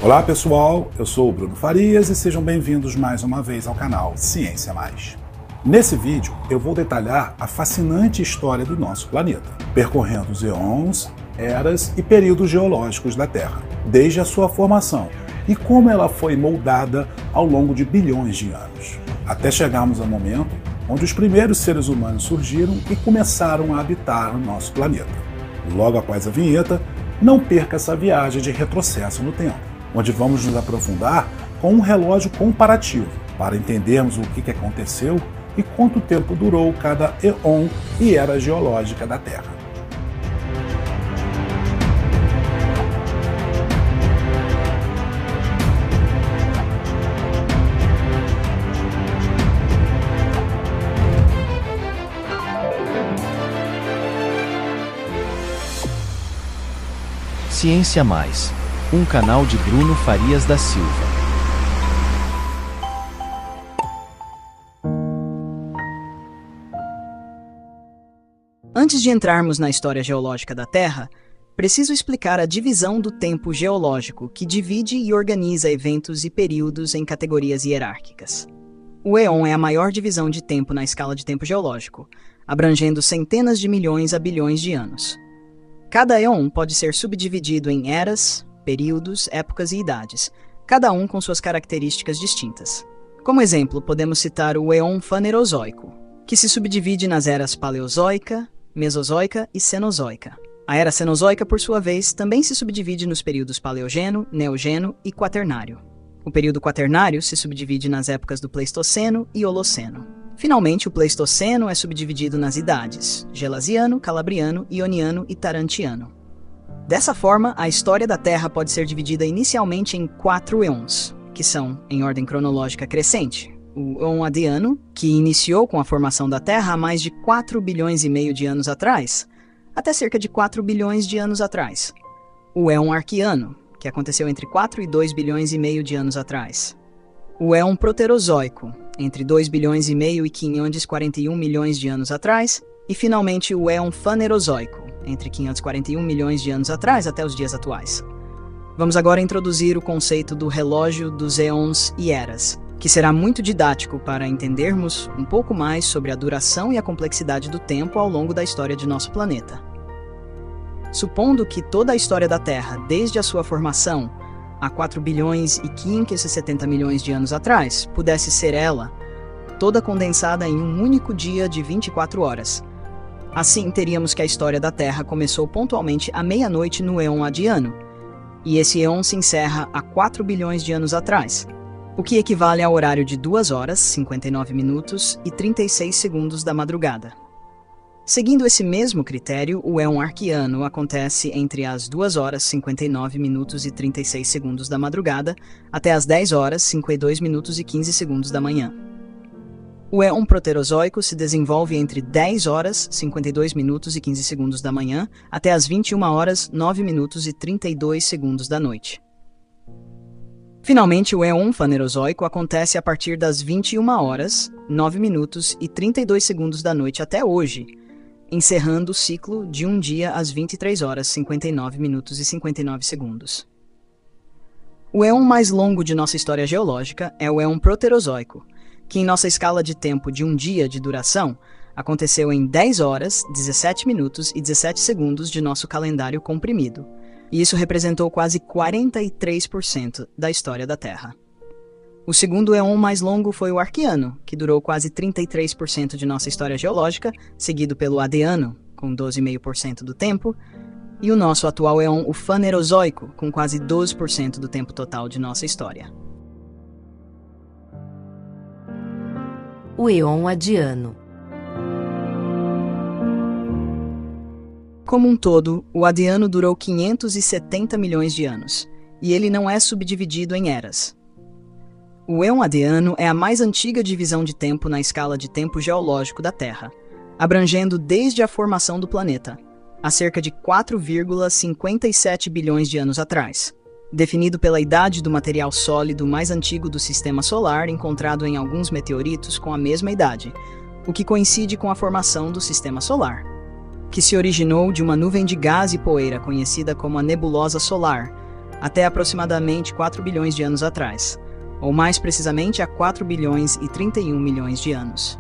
Olá pessoal, eu sou o Bruno Farias e sejam bem-vindos mais uma vez ao canal Ciência Mais. Nesse vídeo eu vou detalhar a fascinante história do nosso planeta, percorrendo os eons, eras e períodos geológicos da Terra, desde a sua formação e como ela foi moldada ao longo de bilhões de anos, até chegarmos ao momento onde os primeiros seres humanos surgiram e começaram a habitar o nosso planeta. Logo após a vinheta, não perca essa viagem de retrocesso no tempo, onde vamos nos aprofundar com um relógio comparativo para entendermos o que aconteceu e quanto tempo durou cada eon e era geológica da Terra. Ciência Mais, um canal de Bruno Farias da Silva. Antes de entrarmos na história geológica da Terra, preciso explicar a divisão do tempo geológico que divide e organiza eventos e períodos em categorias hierárquicas. O éon é a maior divisão de tempo na escala de tempo geológico, abrangendo centenas de milhões a bilhões de anos. Cada éon pode ser subdividido em eras, períodos, épocas e idades, cada um com suas características distintas. Como exemplo, podemos citar o éon fanerozoico, que se subdivide nas eras paleozoica, mesozoica e cenozoica. A era cenozoica, por sua vez, também se subdivide nos períodos paleogeno, neogeno e quaternário. O período quaternário se subdivide nas épocas do Pleistoceno e Holoceno. Finalmente, o Pleistoceno é subdividido nas idades Gelasiano, Calabriano, Ioniano e Tarantiano. Dessa forma, a história da Terra pode ser dividida inicialmente em 4 eons, que são, em ordem cronológica crescente, o éon adiano, que iniciou com a formação da Terra há mais de 4 bilhões e meio de anos atrás, até cerca de 4 bilhões de anos atrás. O éon arquiano, que aconteceu entre 4 e 2 bilhões e meio de anos atrás. O éon proterozoico, entre 2 bilhões e meio e 541 milhões de anos atrás, e finalmente o éon fanerozoico, entre 541 milhões de anos atrás até os dias atuais. Vamos agora introduzir o conceito do relógio dos éons e eras, que será muito didático para entendermos um pouco mais sobre a duração e a complexidade do tempo ao longo da história de nosso planeta. Supondo que toda a história da Terra, desde a sua formação, há 4 bilhões e 570 milhões de anos atrás, pudesse ser ela, toda condensada em um único dia de 24 horas. Assim, teríamos que a história da Terra começou pontualmente à meia-noite no éon adiano, e esse éon se encerra há 4 bilhões de anos atrás, o que equivale ao horário de 2 horas, 59 minutos e 36 segundos da madrugada. Seguindo esse mesmo critério, o éon arquiano acontece entre as 2 horas, 59 minutos e 36 segundos da madrugada até as 10 horas, 52 minutos e 15 segundos da manhã. O éon proterozoico se desenvolve entre 10 horas, 52 minutos e 15 segundos da manhã até as 21 horas, 9 minutos e 32 segundos da noite. Finalmente, o éon fanerozoico acontece a partir das 21 horas, 9 minutos e 32 segundos da noite até hoje, encerrando o ciclo de um dia às 23 horas, 59 minutos e 59 segundos. O éon mais longo de nossa história geológica é o éon proterozoico, que em nossa escala de tempo de um dia de duração, aconteceu em 10 horas, 17 minutos e 17 segundos de nosso calendário comprimido, e isso representou quase 43% da história da Terra. O segundo éon mais longo foi o arquiano, que durou quase 33% de nossa história geológica, seguido pelo adiano, com 12,5% do tempo, e o nosso atual éon, o fanerozoico, com quase 12% do tempo total de nossa história. O éon adiano. Como um todo, o adiano durou 570 milhões de anos, e ele não é subdividido em eras. O éon adiano é a mais antiga divisão de tempo na escala de tempo geológico da Terra, abrangendo desde a formação do planeta, há cerca de 4,57 bilhões de anos atrás, definido pela idade do material sólido mais antigo do Sistema Solar encontrado em alguns meteoritos com a mesma idade, o que coincide com a formação do Sistema Solar, que se originou de uma nuvem de gás e poeira conhecida como a nebulosa solar, até aproximadamente 4 bilhões de anos atrás, ou mais precisamente há 4 bilhões e 31 milhões de anos.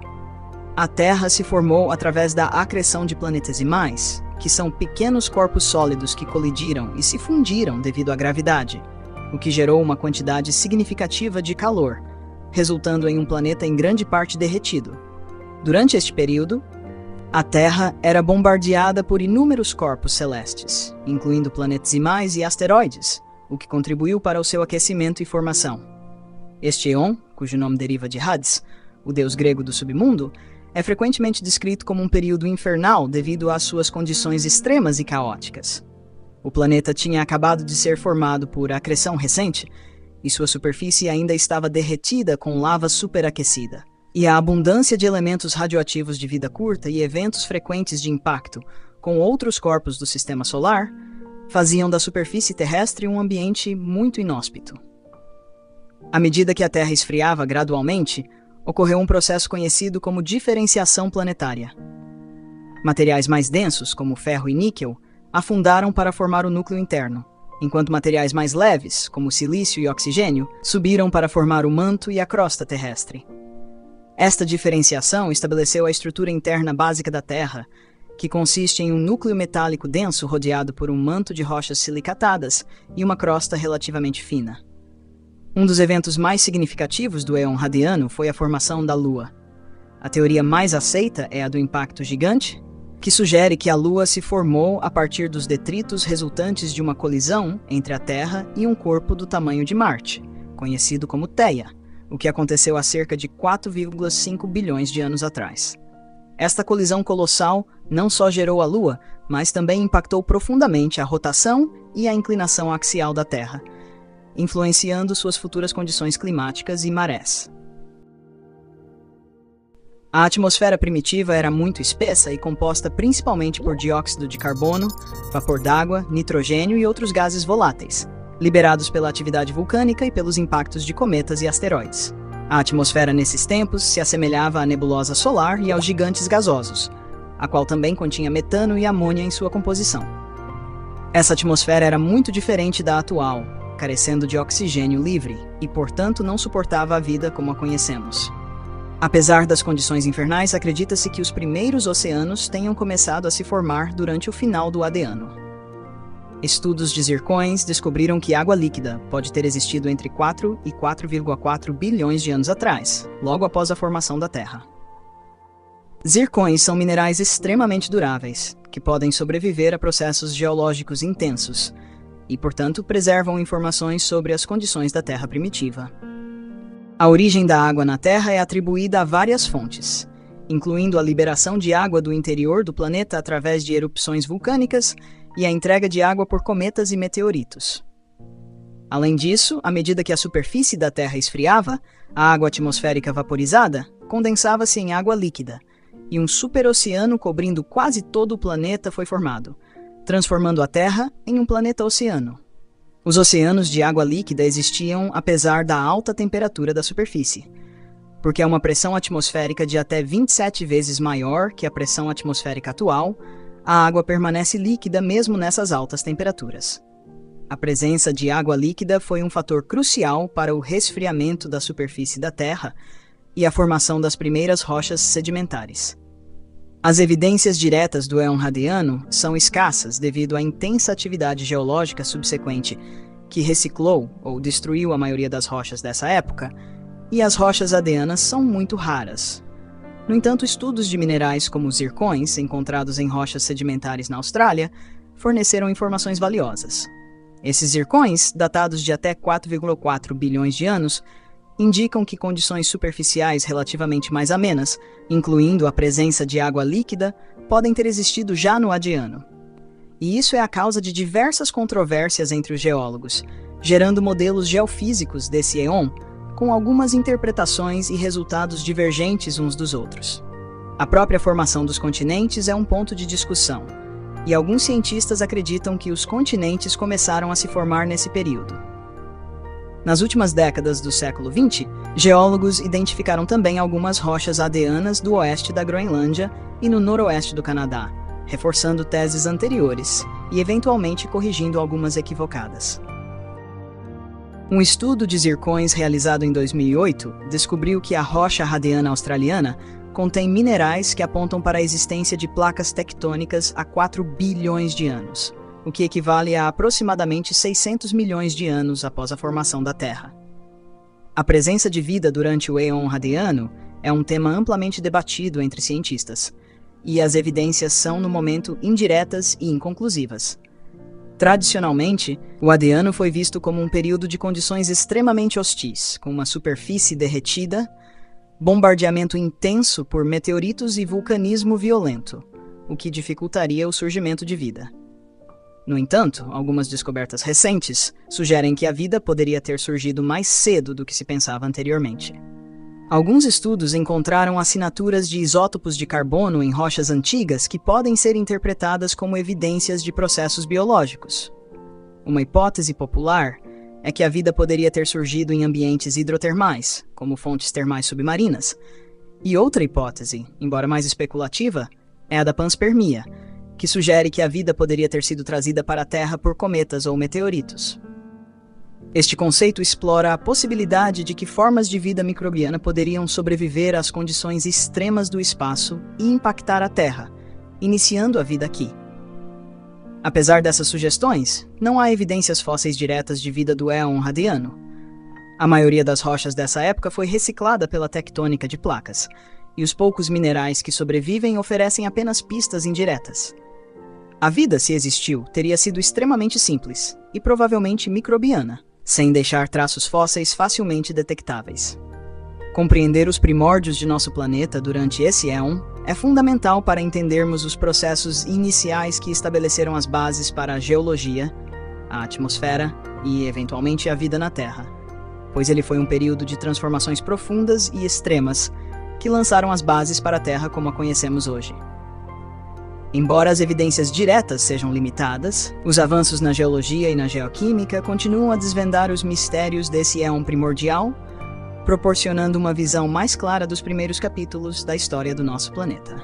A Terra se formou através da acreção de planetesimais, que são pequenos corpos sólidos que colidiram e se fundiram devido à gravidade, o que gerou uma quantidade significativa de calor, resultando em um planeta em grande parte derretido. Durante este período, a Terra era bombardeada por inúmeros corpos celestes, incluindo planetesimais e asteroides, o que contribuiu para o seu aquecimento e formação. Este eon, cujo nome deriva de Hades, o deus grego do submundo, é frequentemente descrito como um período infernal devido às suas condições extremas e caóticas. O planeta tinha acabado de ser formado por acreção recente, e sua superfície ainda estava derretida com lava superaquecida. E a abundância de elementos radioativos de vida curta e eventos frequentes de impacto com outros corpos do sistema solar faziam da superfície terrestre um ambiente muito inóspito. À medida que a Terra esfriava gradualmente, ocorreu um processo conhecido como diferenciação planetária. Materiais mais densos, como ferro e níquel, afundaram para formar o núcleo interno, enquanto materiais mais leves, como silício e oxigênio, subiram para formar o manto e a crosta terrestre. Esta diferenciação estabeleceu a estrutura interna básica da Terra, que consiste em um núcleo metálico denso rodeado por um manto de rochas silicatadas e uma crosta relativamente fina. Um dos eventos mais significativos do éon radiano foi a formação da Lua. A teoria mais aceita é a do impacto gigante, que sugere que a Lua se formou a partir dos detritos resultantes de uma colisão entre a Terra e um corpo do tamanho de Marte, conhecido como Theia, o que aconteceu há cerca de 4,5 bilhões de anos atrás. Esta colisão colossal não só gerou a Lua, mas também impactou profundamente a rotação e a inclinação axial da Terra, influenciando suas futuras condições climáticas e marés. A atmosfera primitiva era muito espessa e composta principalmente por dióxido de carbono, vapor d'água, nitrogênio e outros gases voláteis, liberados pela atividade vulcânica e pelos impactos de cometas e asteroides. A atmosfera nesses tempos se assemelhava à nebulosa solar e aos gigantes gasosos, a qual também continha metano e amônia em sua composição. Essa atmosfera era muito diferente da atual, carecendo de oxigênio livre e, portanto, não suportava a vida como a conhecemos. Apesar das condições infernais, acredita-se que os primeiros oceanos tenham começado a se formar durante o final do Adiano. Estudos de zircões descobriram que água líquida pode ter existido entre 4 e 4,4 bilhões de anos atrás, logo após a formação da Terra. Zircões são minerais extremamente duráveis, que podem sobreviver a processos geológicos intensos, e, portanto, preservam informações sobre as condições da Terra primitiva. A origem da água na Terra é atribuída a várias fontes, incluindo a liberação de água do interior do planeta através de erupções vulcânicas e a entrega de água por cometas e meteoritos. Além disso, à medida que a superfície da Terra esfriava, a água atmosférica vaporizada condensava-se em água líquida, e um superoceano cobrindo quase todo o planeta foi formado, transformando a Terra em um planeta-oceano. Os oceanos de água líquida existiam apesar da alta temperatura da superfície, porque é uma pressão atmosférica de até 27 vezes maior que a pressão atmosférica atual, a água permanece líquida mesmo nessas altas temperaturas. A presença de água líquida foi um fator crucial para o resfriamento da superfície da Terra e a formação das primeiras rochas sedimentares. As evidências diretas do éon radiano são escassas devido à intensa atividade geológica subsequente que reciclou ou destruiu a maioria das rochas dessa época, e as rochas adianas são muito raras. No entanto, estudos de minerais como zircões, encontrados em rochas sedimentares na Austrália, forneceram informações valiosas. Esses zircões, datados de até 4,4 bilhões de anos, indicam que condições superficiais relativamente mais amenas, incluindo a presença de água líquida, podem ter existido já no Adiano. E isso é a causa de diversas controvérsias entre os geólogos, gerando modelos geofísicos desse éon, com algumas interpretações e resultados divergentes uns dos outros. A própria formação dos continentes é um ponto de discussão, e alguns cientistas acreditam que os continentes começaram a se formar nesse período. Nas últimas décadas do século XX, geólogos identificaram também algumas rochas adianas do oeste da Groenlândia e no noroeste do Canadá, reforçando teses anteriores e eventualmente corrigindo algumas equivocadas. Um estudo de zircões realizado em 2008 descobriu que a rocha radiana australiana contém minerais que apontam para a existência de placas tectônicas há 4 bilhões de anos, o que equivale a aproximadamente 600 milhões de anos após a formação da Terra. A presença de vida durante o Éon radiano é um tema amplamente debatido entre cientistas, e as evidências são, no momento, indiretas e inconclusivas. Tradicionalmente, o Adiano foi visto como um período de condições extremamente hostis, com uma superfície derretida, bombardeamento intenso por meteoritos e vulcanismo violento, o que dificultaria o surgimento de vida. No entanto, algumas descobertas recentes sugerem que a vida poderia ter surgido mais cedo do que se pensava anteriormente. Alguns estudos encontraram assinaturas de isótopos de carbono em rochas antigas que podem ser interpretadas como evidências de processos biológicos. Uma hipótese popular é que a vida poderia ter surgido em ambientes hidrotermais, como fontes termais submarinas. E outra hipótese, embora mais especulativa, é a da panspermia, que sugere que a vida poderia ter sido trazida para a Terra por cometas ou meteoritos. Este conceito explora a possibilidade de que formas de vida microbiana poderiam sobreviver às condições extremas do espaço e impactar a Terra, iniciando a vida aqui. Apesar dessas sugestões, não há evidências fósseis diretas de vida do Éon radiano. A maioria das rochas dessa época foi reciclada pela tectônica de placas, e os poucos minerais que sobrevivem oferecem apenas pistas indiretas. A vida, se existiu, teria sido extremamente simples e provavelmente microbiana, sem deixar traços fósseis facilmente detectáveis. Compreender os primórdios de nosso planeta durante esse éon é fundamental para entendermos os processos iniciais que estabeleceram as bases para a geologia, a atmosfera e, eventualmente, a vida na Terra, pois ele foi um período de transformações profundas e extremas que lançaram as bases para a Terra como a conhecemos hoje. Embora as evidências diretas sejam limitadas, os avanços na geologia e na geoquímica continuam a desvendar os mistérios desse éon primordial, proporcionando uma visão mais clara dos primeiros capítulos da história do nosso planeta.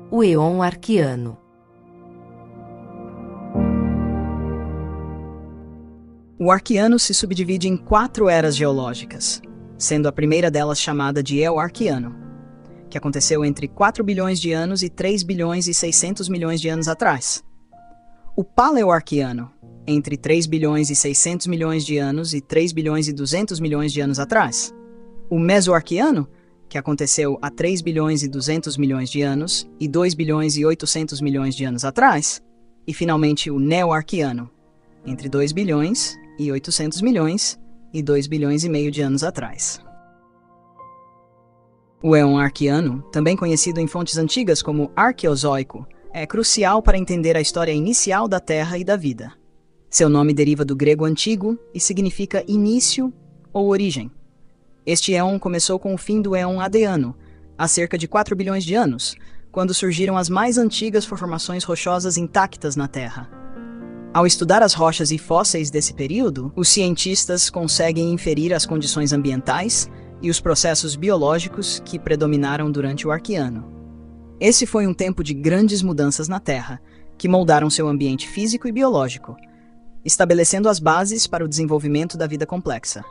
O Éon arquiano. O Arquiano se subdivide em 4 eras geológicas, sendo a primeira delas chamada de Eoarquiano, que aconteceu entre 4 bilhões de anos e 3 bilhões e 600 milhões de anos atrás. O Paleoarquiano, entre 3 bilhões e 600 milhões de anos e 3 bilhões e 200 milhões de anos atrás. O Mesoarquiano, que aconteceu há 3 bilhões e 200 milhões de anos e 2 bilhões e 800 milhões de anos atrás. E, finalmente, o Neoarquiano, entre 2 bilhões e 800 milhões e 2 bilhões e meio de anos atrás. O Éon arquiano, também conhecido em fontes antigas como Arqueozoico, é crucial para entender a história inicial da Terra e da vida. Seu nome deriva do grego antigo e significa início ou origem. Este éon começou com o fim do Éon Adiano, há cerca de 4 bilhões de anos, quando surgiram as mais antigas formações rochosas intactas na Terra. Ao estudar as rochas e fósseis desse período, os cientistas conseguem inferir as condições ambientais e os processos biológicos que predominaram durante o Arquiano. Esse foi um tempo de grandes mudanças na Terra, que moldaram seu ambiente físico e biológico, estabelecendo as bases para o desenvolvimento da vida complexa.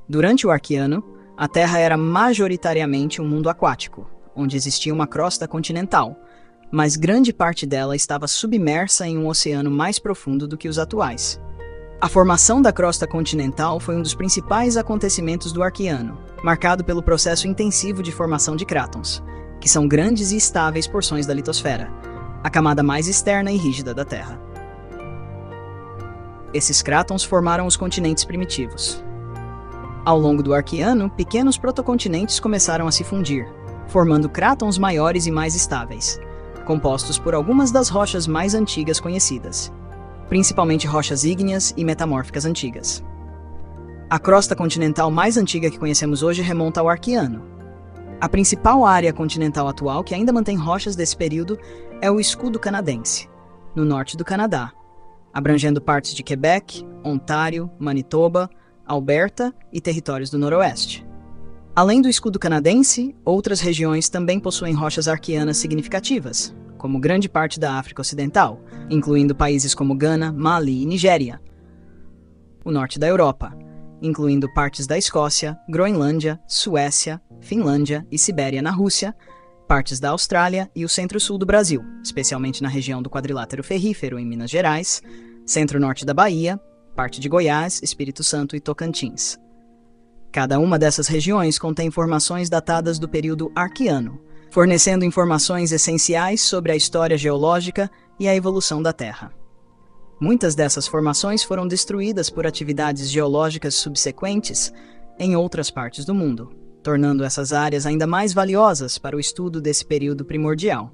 Durante o Arquiano, a Terra era majoritariamente um mundo aquático, onde existia uma crosta continental, mas grande parte dela estava submersa em um oceano mais profundo do que os atuais. A formação da crosta continental foi um dos principais acontecimentos do Arquiano, marcado pelo processo intensivo de formação de crátons, que são grandes e estáveis porções da litosfera, a camada mais externa e rígida da Terra. Esses crátons formaram os continentes primitivos. Ao longo do Arquiano, pequenos protocontinentes começaram a se fundir, formando crátons maiores e mais estáveis, compostos por algumas das rochas mais antigas conhecidas, principalmente rochas ígneas e metamórficas antigas. A crosta continental mais antiga que conhecemos hoje remonta ao Arquiano. A principal área continental atual que ainda mantém rochas desse período é o Escudo Canadense, no norte do Canadá, abrangendo partes de Quebec, Ontário, Manitoba, Alberta e territórios do Noroeste. Além do escudo canadense, outras regiões também possuem rochas arqueanas significativas, como grande parte da África Ocidental, incluindo países como Gana, Mali e Nigéria. O norte da Europa, incluindo partes da Escócia, Groenlândia, Suécia, Finlândia e Sibéria na Rússia, partes da Austrália e o centro-sul do Brasil, especialmente na região do quadrilátero ferrífero em Minas Gerais, centro-norte da Bahia, parte de Goiás, Espírito Santo e Tocantins. Cada uma dessas regiões contém formações datadas do período Arqueano, fornecendo informações essenciais sobre a história geológica e a evolução da Terra. Muitas dessas formações foram destruídas por atividades geológicas subsequentes em outras partes do mundo, tornando essas áreas ainda mais valiosas para o estudo desse período primordial.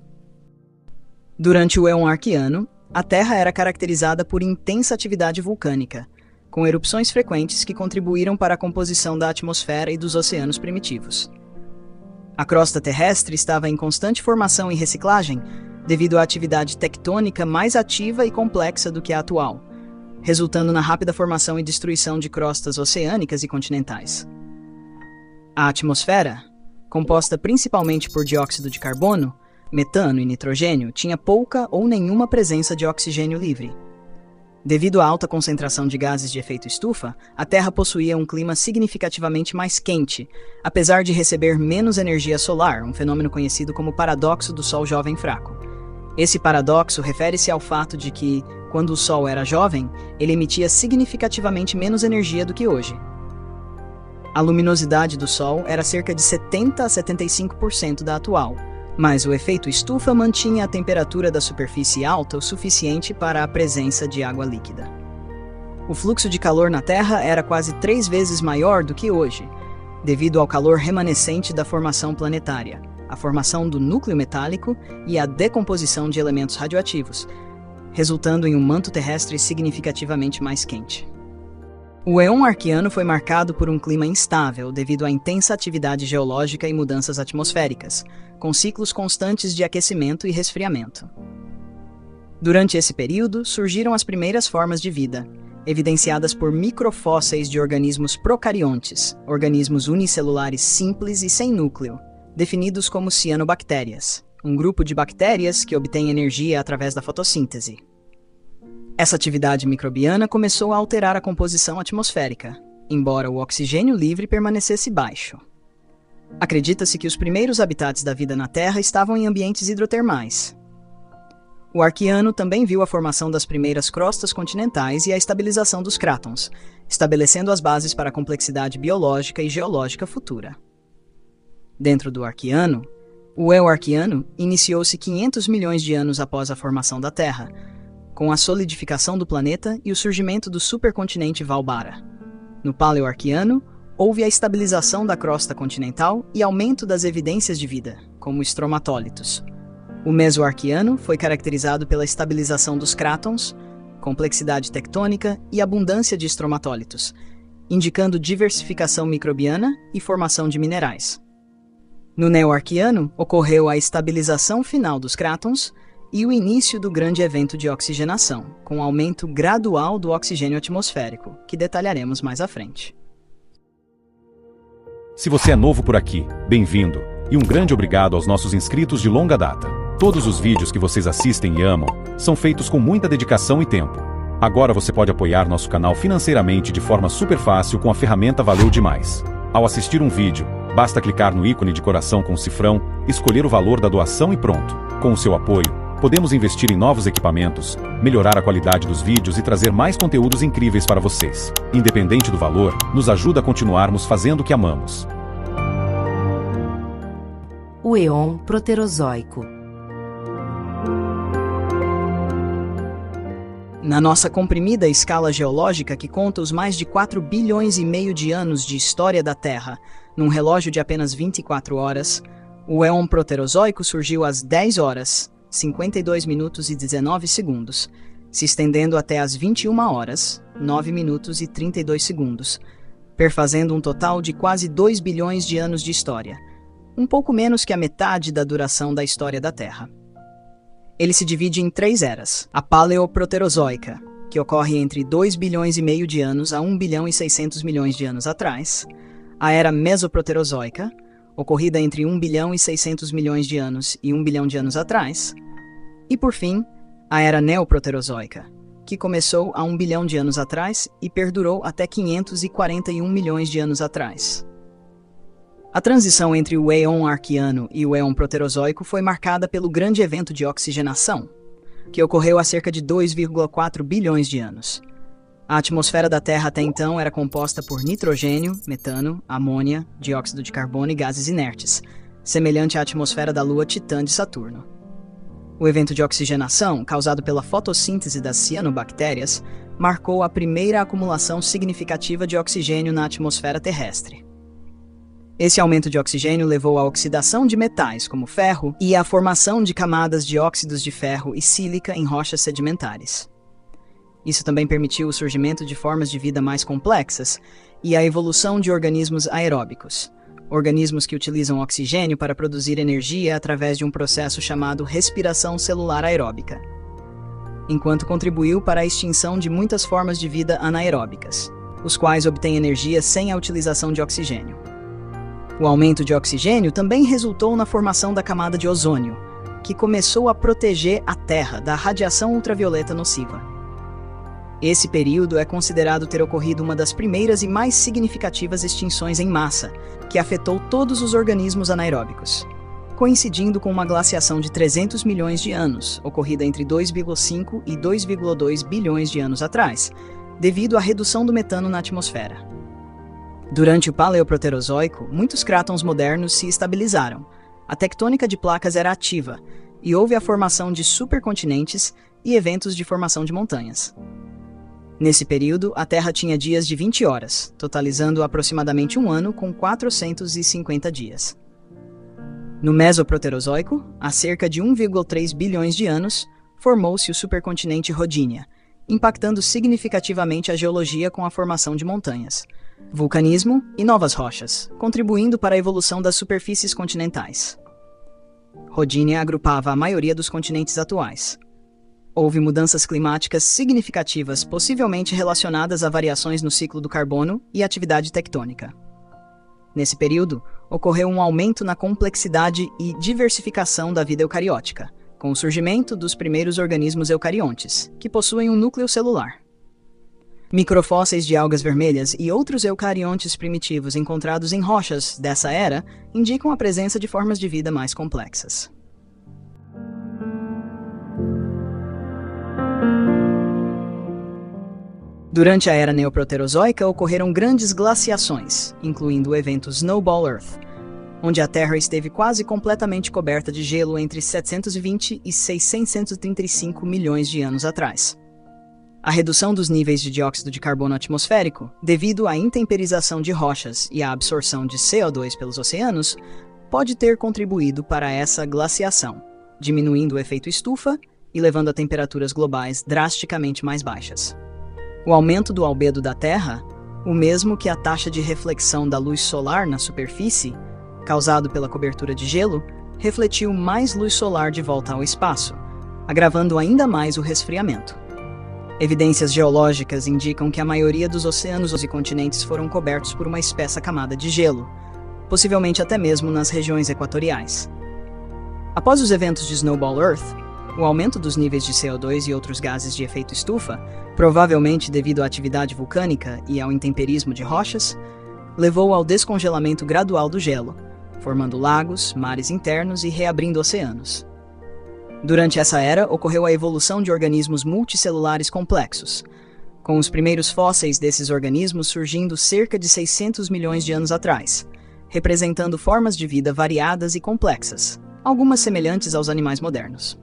Durante o Éon Arqueano, a Terra era caracterizada por intensa atividade vulcânica, com erupções frequentes que contribuíram para a composição da atmosfera e dos oceanos primitivos. A crosta terrestre estava em constante formação e reciclagem devido à atividade tectônica mais ativa e complexa do que a atual, resultando na rápida formação e destruição de crostas oceânicas e continentais. A atmosfera, composta principalmente por dióxido de carbono, metano e nitrogênio, tinha pouca ou nenhuma presença de oxigênio livre. Devido à alta concentração de gases de efeito estufa, a Terra possuía um clima significativamente mais quente, apesar de receber menos energia solar, um fenômeno conhecido como paradoxo do Sol jovem fraco. Esse paradoxo refere-se ao fato de que, quando o Sol era jovem, ele emitia significativamente menos energia do que hoje. A luminosidade do Sol era cerca de 70 a 75% da atual, mas o efeito estufa mantinha a temperatura da superfície alta o suficiente para a presença de água líquida. O fluxo de calor na Terra era quase 3 vezes maior do que hoje, devido ao calor remanescente da formação planetária, a formação do núcleo metálico e a decomposição de elementos radioativos, resultando em um manto terrestre significativamente mais quente. O Éon Arqueano foi marcado por um clima instável devido à intensa atividade geológica e mudanças atmosféricas, com ciclos constantes de aquecimento e resfriamento. Durante esse período, surgiram as primeiras formas de vida, evidenciadas por microfósseis de organismos procariontes, organismos unicelulares simples e sem núcleo, definidos como cianobactérias, um grupo de bactérias que obtém energia através da fotossíntese. Essa atividade microbiana começou a alterar a composição atmosférica, embora o oxigênio livre permanecesse baixo. Acredita-se que os primeiros habitats da vida na Terra estavam em ambientes hidrotermais. O Arqueano também viu a formação das primeiras crostas continentais e a estabilização dos crátons, estabelecendo as bases para a complexidade biológica e geológica futura. Dentro do Arqueano, o Éon Arqueano iniciou-se 500 milhões de anos após a formação da Terra, com a solidificação do planeta e o surgimento do supercontinente Valbara. No Paleoarqueano, houve a estabilização da crosta continental e aumento das evidências de vida, como estromatólitos. O Mesoarqueano foi caracterizado pela estabilização dos crátons, complexidade tectônica e abundância de estromatólitos, indicando diversificação microbiana e formação de minerais. No Neoarqueano, ocorreu a estabilização final dos crátons e o início do grande evento de oxigenação, com aumento gradual do oxigênio atmosférico, que detalharemos mais à frente. Se você é novo por aqui, bem-vindo, e um grande obrigado aos nossos inscritos de longa data. Todos os vídeos que vocês assistem e amam são feitos com muita dedicação e tempo. Agora você pode apoiar nosso canal financeiramente de forma super fácil com a ferramenta Valeu Demais. Ao assistir um vídeo, basta clicar no ícone de coração com o cifrão, escolher o valor da doação e pronto. Com o seu apoio, podemos investir em novos equipamentos, melhorar a qualidade dos vídeos e trazer mais conteúdos incríveis para vocês. Independente do valor, nos ajuda a continuarmos fazendo o que amamos. O Éon Proterozoico. Na nossa comprimida escala geológica que conta os mais de 4 bilhões e meio de anos de história da Terra, num relógio de apenas 24 horas, o Éon Proterozoico surgiu às 10 horas, 52 minutos e 19 segundos, se estendendo até às 21 horas, 9 minutos e 32 segundos, perfazendo um total de quase 2 bilhões de anos de história, um pouco menos que a metade da duração da história da Terra. Ele se divide em 3 eras: a Paleoproterozoica, que ocorre entre 2 bilhões e meio de anos a 1 bilhão e 600 milhões de anos atrás, a Era Mesoproterozoica, ocorrida entre 1 bilhão e 600 milhões de anos e 1 bilhão de anos atrás, e, por fim, a Era Neoproterozoica, que começou há 1 bilhão de anos atrás e perdurou até 541 milhões de anos atrás. A transição entre o Eon Arqueano e o Eon Proterozoico foi marcada pelo grande evento de oxigenação, que ocorreu há cerca de 2,4 bilhões de anos. A atmosfera da Terra até então era composta por nitrogênio, metano, amônia, dióxido de carbono e gases inertes, semelhante à atmosfera da Lua Titã de Saturno. O evento de oxigenação, causado pela fotossíntese das cianobactérias, marcou a primeira acumulação significativa de oxigênio na atmosfera terrestre. Esse aumento de oxigênio levou à oxidação de metais, como ferro, e à formação de camadas de óxidos de ferro e sílica em rochas sedimentares. Isso também permitiu o surgimento de formas de vida mais complexas e a evolução de organismos aeróbicos, organismos que utilizam oxigênio para produzir energia através de um processo chamado respiração celular aeróbica, enquanto contribuiu para a extinção de muitas formas de vida anaeróbicas, os quais obtêm energia sem a utilização de oxigênio. O aumento de oxigênio também resultou na formação da camada de ozônio, que começou a proteger a Terra da radiação ultravioleta nociva. Esse período é considerado ter ocorrido uma das primeiras e mais significativas extinções em massa, que afetou todos os organismos anaeróbicos, coincidindo com uma glaciação de 300 milhões de anos, ocorrida entre 2,5 e 2,2 bilhões de anos atrás, devido à redução do metano na atmosfera. Durante o Paleoproterozoico, muitos crátons modernos se estabilizaram, a tectônica de placas era ativa, e houve a formação de supercontinentes e eventos de formação de montanhas. Nesse período, a Terra tinha dias de 20 horas, totalizando aproximadamente um ano com 450 dias. No Mesoproterozoico, há cerca de 1,3 bilhões de anos, formou-se o supercontinente Rodinia, impactando significativamente a geologia com a formação de montanhas, vulcanismo e novas rochas, contribuindo para a evolução das superfícies continentais. Rodinia agrupava a maioria dos continentes atuais. Houve mudanças climáticas significativas, possivelmente relacionadas a variações no ciclo do carbono e atividade tectônica. Nesse período, ocorreu um aumento na complexidade e diversificação da vida eucariótica, com o surgimento dos primeiros organismos eucariontes, que possuem um núcleo celular. Microfósseis de algas vermelhas e outros eucariontes primitivos encontrados em rochas dessa era indicam a presença de formas de vida mais complexas. Durante a Era Neoproterozoica ocorreram grandes glaciações, incluindo o evento Snowball Earth, onde a Terra esteve quase completamente coberta de gelo entre 720 e 635 milhões de anos atrás. A redução dos níveis de dióxido de carbono atmosférico, devido à intemperização de rochas e à absorção de CO2 pelos oceanos, pode ter contribuído para essa glaciação, diminuindo o efeito estufa e levando a temperaturas globais drasticamente mais baixas. O aumento do albedo da Terra, o mesmo que a taxa de reflexão da luz solar na superfície, causado pela cobertura de gelo, refletiu mais luz solar de volta ao espaço, agravando ainda mais o resfriamento. Evidências geológicas indicam que a maioria dos oceanos e continentes foram cobertos por uma espessa camada de gelo, possivelmente até mesmo nas regiões equatoriais. Após os eventos de Snowball Earth, o aumento dos níveis de CO2 e outros gases de efeito estufa, provavelmente devido à atividade vulcânica e ao intemperismo de rochas, levou ao descongelamento gradual do gelo, formando lagos, mares internos e reabrindo oceanos. Durante essa era, ocorreu a evolução de organismos multicelulares complexos, com os primeiros fósseis desses organismos surgindo cerca de 600 milhões de anos atrás, representando formas de vida variadas e complexas, algumas semelhantes aos animais modernos.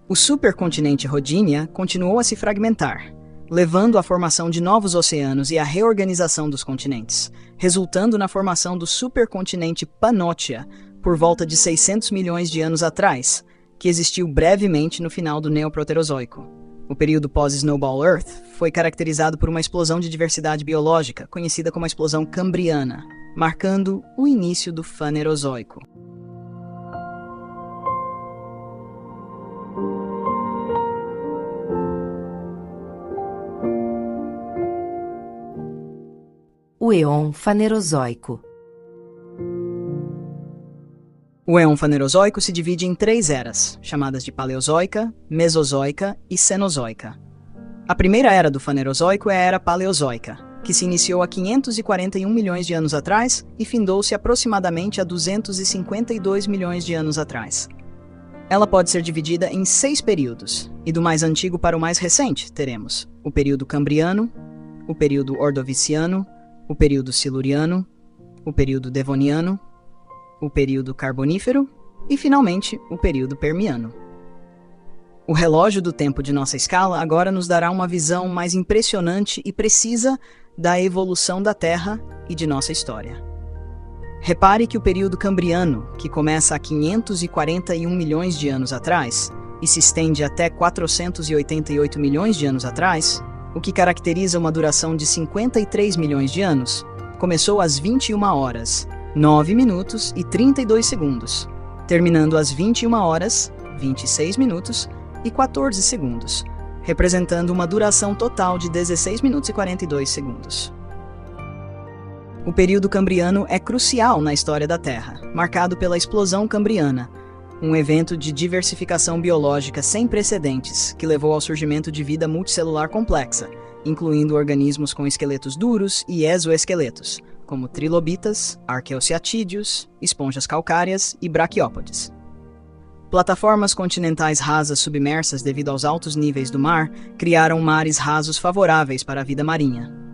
O supercontinente Rodinia continuou a se fragmentar, levando à formação de novos oceanos e à reorganização dos continentes, resultando na formação do supercontinente Pannotia por volta de 600 milhões de anos atrás, que existiu brevemente no final do Neoproterozoico. O período pós-Snowball Earth foi caracterizado por uma explosão de diversidade biológica, conhecida como a explosão cambriana, marcando o início do Fanerozoico. O O Eon Fanerozoico. O Eon Fanerozoico se divide em 3 eras, chamadas de Paleozoica, Mesozoica e Cenozoica. A primeira era do Fanerozoico é a Era Paleozoica, que se iniciou há 541 milhões de anos atrás e findou-se aproximadamente há 252 milhões de anos atrás. Ela pode ser dividida em 6 períodos, e do mais antigo para o mais recente teremos o período Cambriano, o período Ordoviciano, o período Siluriano, o período Devoniano, o período Carbonífero e, finalmente, o período Permiano. O relógio do tempo de nossa escala agora nos dará uma visão mais impressionante e precisa da evolução da Terra e de nossa história. Repare que o período Cambriano, que começa há 541 milhões de anos atrás e se estende até 488 milhões de anos atrás, o que caracteriza uma duração de 53 milhões de anos, começou às 21 horas, 9 minutos e 32 segundos, terminando às 21 horas, 26 minutos e 14 segundos, representando uma duração total de 16 minutos e 42 segundos. O período Cambriano é crucial na história da Terra, marcado pela explosão cambriana, um evento de diversificação biológica sem precedentes que levou ao surgimento de vida multicelular complexa, incluindo organismos com esqueletos duros e exoesqueletos, como trilobitas, arqueociatídeos, esponjas calcárias e braquiópodes. Plataformas continentais rasas submersas devido aos altos níveis do mar criaram mares rasos favoráveis para a vida marinha.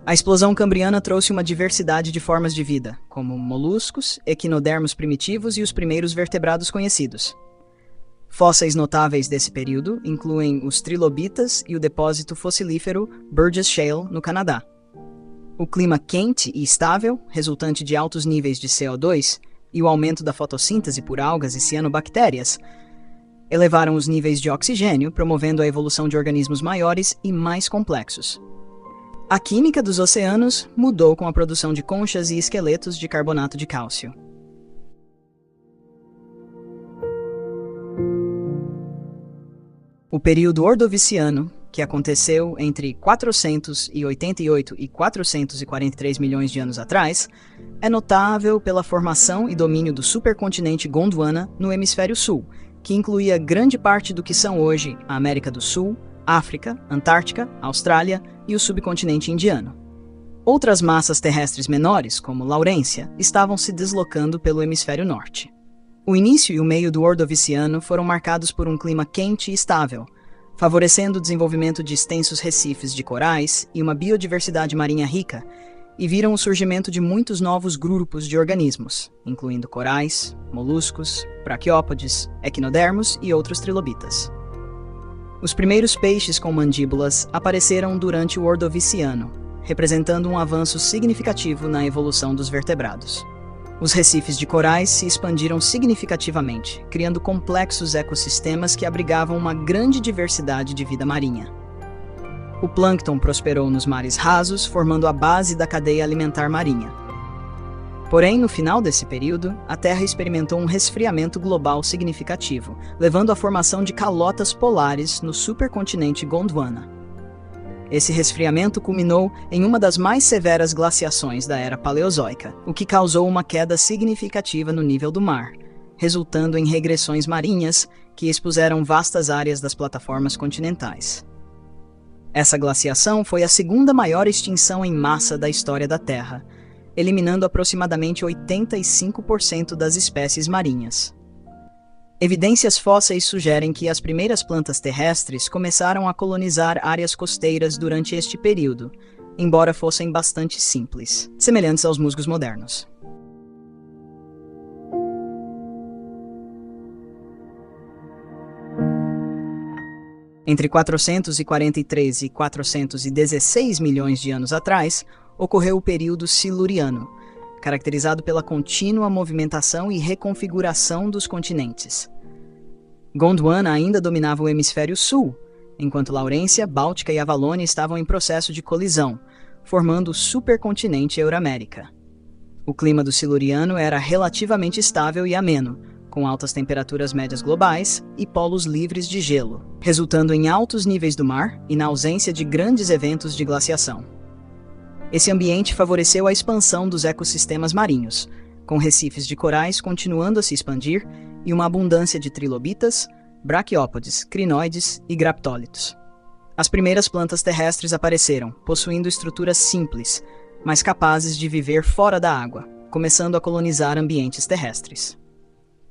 A explosão cambriana trouxe uma diversidade de formas de vida, como moluscos, equinodermos primitivos e os primeiros vertebrados conhecidos. Fósseis notáveis desse período incluem os trilobitas e o depósito fossilífero Burgess Shale, no Canadá. O clima quente e estável, resultante de altos níveis de CO2, e o aumento da fotossíntese por algas e cianobactérias elevaram os níveis de oxigênio, promovendo a evolução de organismos maiores e mais complexos. A química dos oceanos mudou com a produção de conchas e esqueletos de carbonato de cálcio. O período Ordoviciano, que aconteceu entre 488 e 443 milhões de anos atrás, é notável pela formação e domínio do supercontinente Gondwana no hemisfério sul, que incluía grande parte do que são hoje a América do Sul, África, Antártica, Austrália e o subcontinente indiano. Outras massas terrestres menores, como Laurência, estavam se deslocando pelo hemisfério norte. O início e o meio do Ordoviciano foram marcados por um clima quente e estável, favorecendo o desenvolvimento de extensos recifes de corais e uma biodiversidade marinha rica, e viram o surgimento de muitos novos grupos de organismos, incluindo corais, moluscos, braquiópodes, equinodermos e outros trilobitas. Os primeiros peixes com mandíbulas apareceram durante o Ordoviciano, representando um avanço significativo na evolução dos vertebrados. Os recifes de corais se expandiram significativamente, criando complexos ecossistemas que abrigavam uma grande diversidade de vida marinha. O plâncton prosperou nos mares rasos, formando a base da cadeia alimentar marinha. Porém, no final desse período, a Terra experimentou um resfriamento global significativo, levando à formação de calotas polares no supercontinente Gondwana. Esse resfriamento culminou em uma das mais severas glaciações da Era Paleozoica, o que causou uma queda significativa no nível do mar, resultando em regressões marinhas que expuseram vastas áreas das plataformas continentais. Essa glaciação foi a segunda maior extinção em massa da história da Terra, eliminando aproximadamente 85% das espécies marinhas. Evidências fósseis sugerem que as primeiras plantas terrestres começaram a colonizar áreas costeiras durante este período, embora fossem bastante simples, semelhantes aos musgos modernos. Entre 443 e 416 milhões de anos atrás, ocorreu o período Siluriano, caracterizado pela contínua movimentação e reconfiguração dos continentes. Gondwana ainda dominava o hemisfério sul, enquanto Laurência, Báltica e Avalônia estavam em processo de colisão, formando o supercontinente Euramérica. O clima do Siluriano era relativamente estável e ameno, com altas temperaturas médias globais e polos livres de gelo, resultando em altos níveis do mar e na ausência de grandes eventos de glaciação. Esse ambiente favoreceu a expansão dos ecossistemas marinhos, com recifes de corais continuando a se expandir e uma abundância de trilobitas, braquiópodes, crinoides e graptólitos. As primeiras plantas terrestres apareceram, possuindo estruturas simples, mas capazes de viver fora da água, começando a colonizar ambientes terrestres.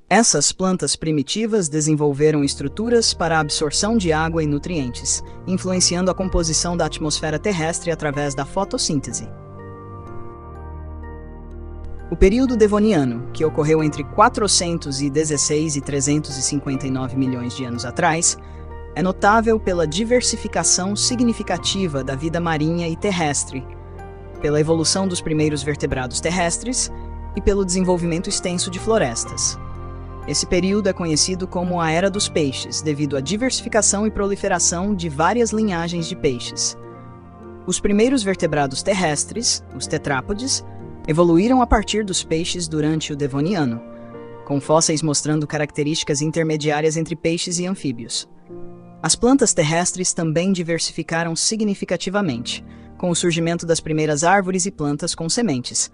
Essas plantas primitivas desenvolveram estruturas para a absorção de água e nutrientes, influenciando a composição da atmosfera terrestre através da fotossíntese. O período Devoniano, que ocorreu entre 416 e 359 milhões de anos atrás, é notável pela diversificação significativa da vida marinha e terrestre, pela evolução dos primeiros vertebrados terrestres e pelo desenvolvimento extenso de florestas. Esse período é conhecido como a Era dos Peixes, devido à diversificação e proliferação de várias linhagens de peixes. Os primeiros vertebrados terrestres, os tetrápodes, evoluíram a partir dos peixes durante o Devoniano, com fósseis mostrando características intermediárias entre peixes e anfíbios. As plantas terrestres também diversificaram significativamente, com o surgimento das primeiras árvores e plantas com sementes,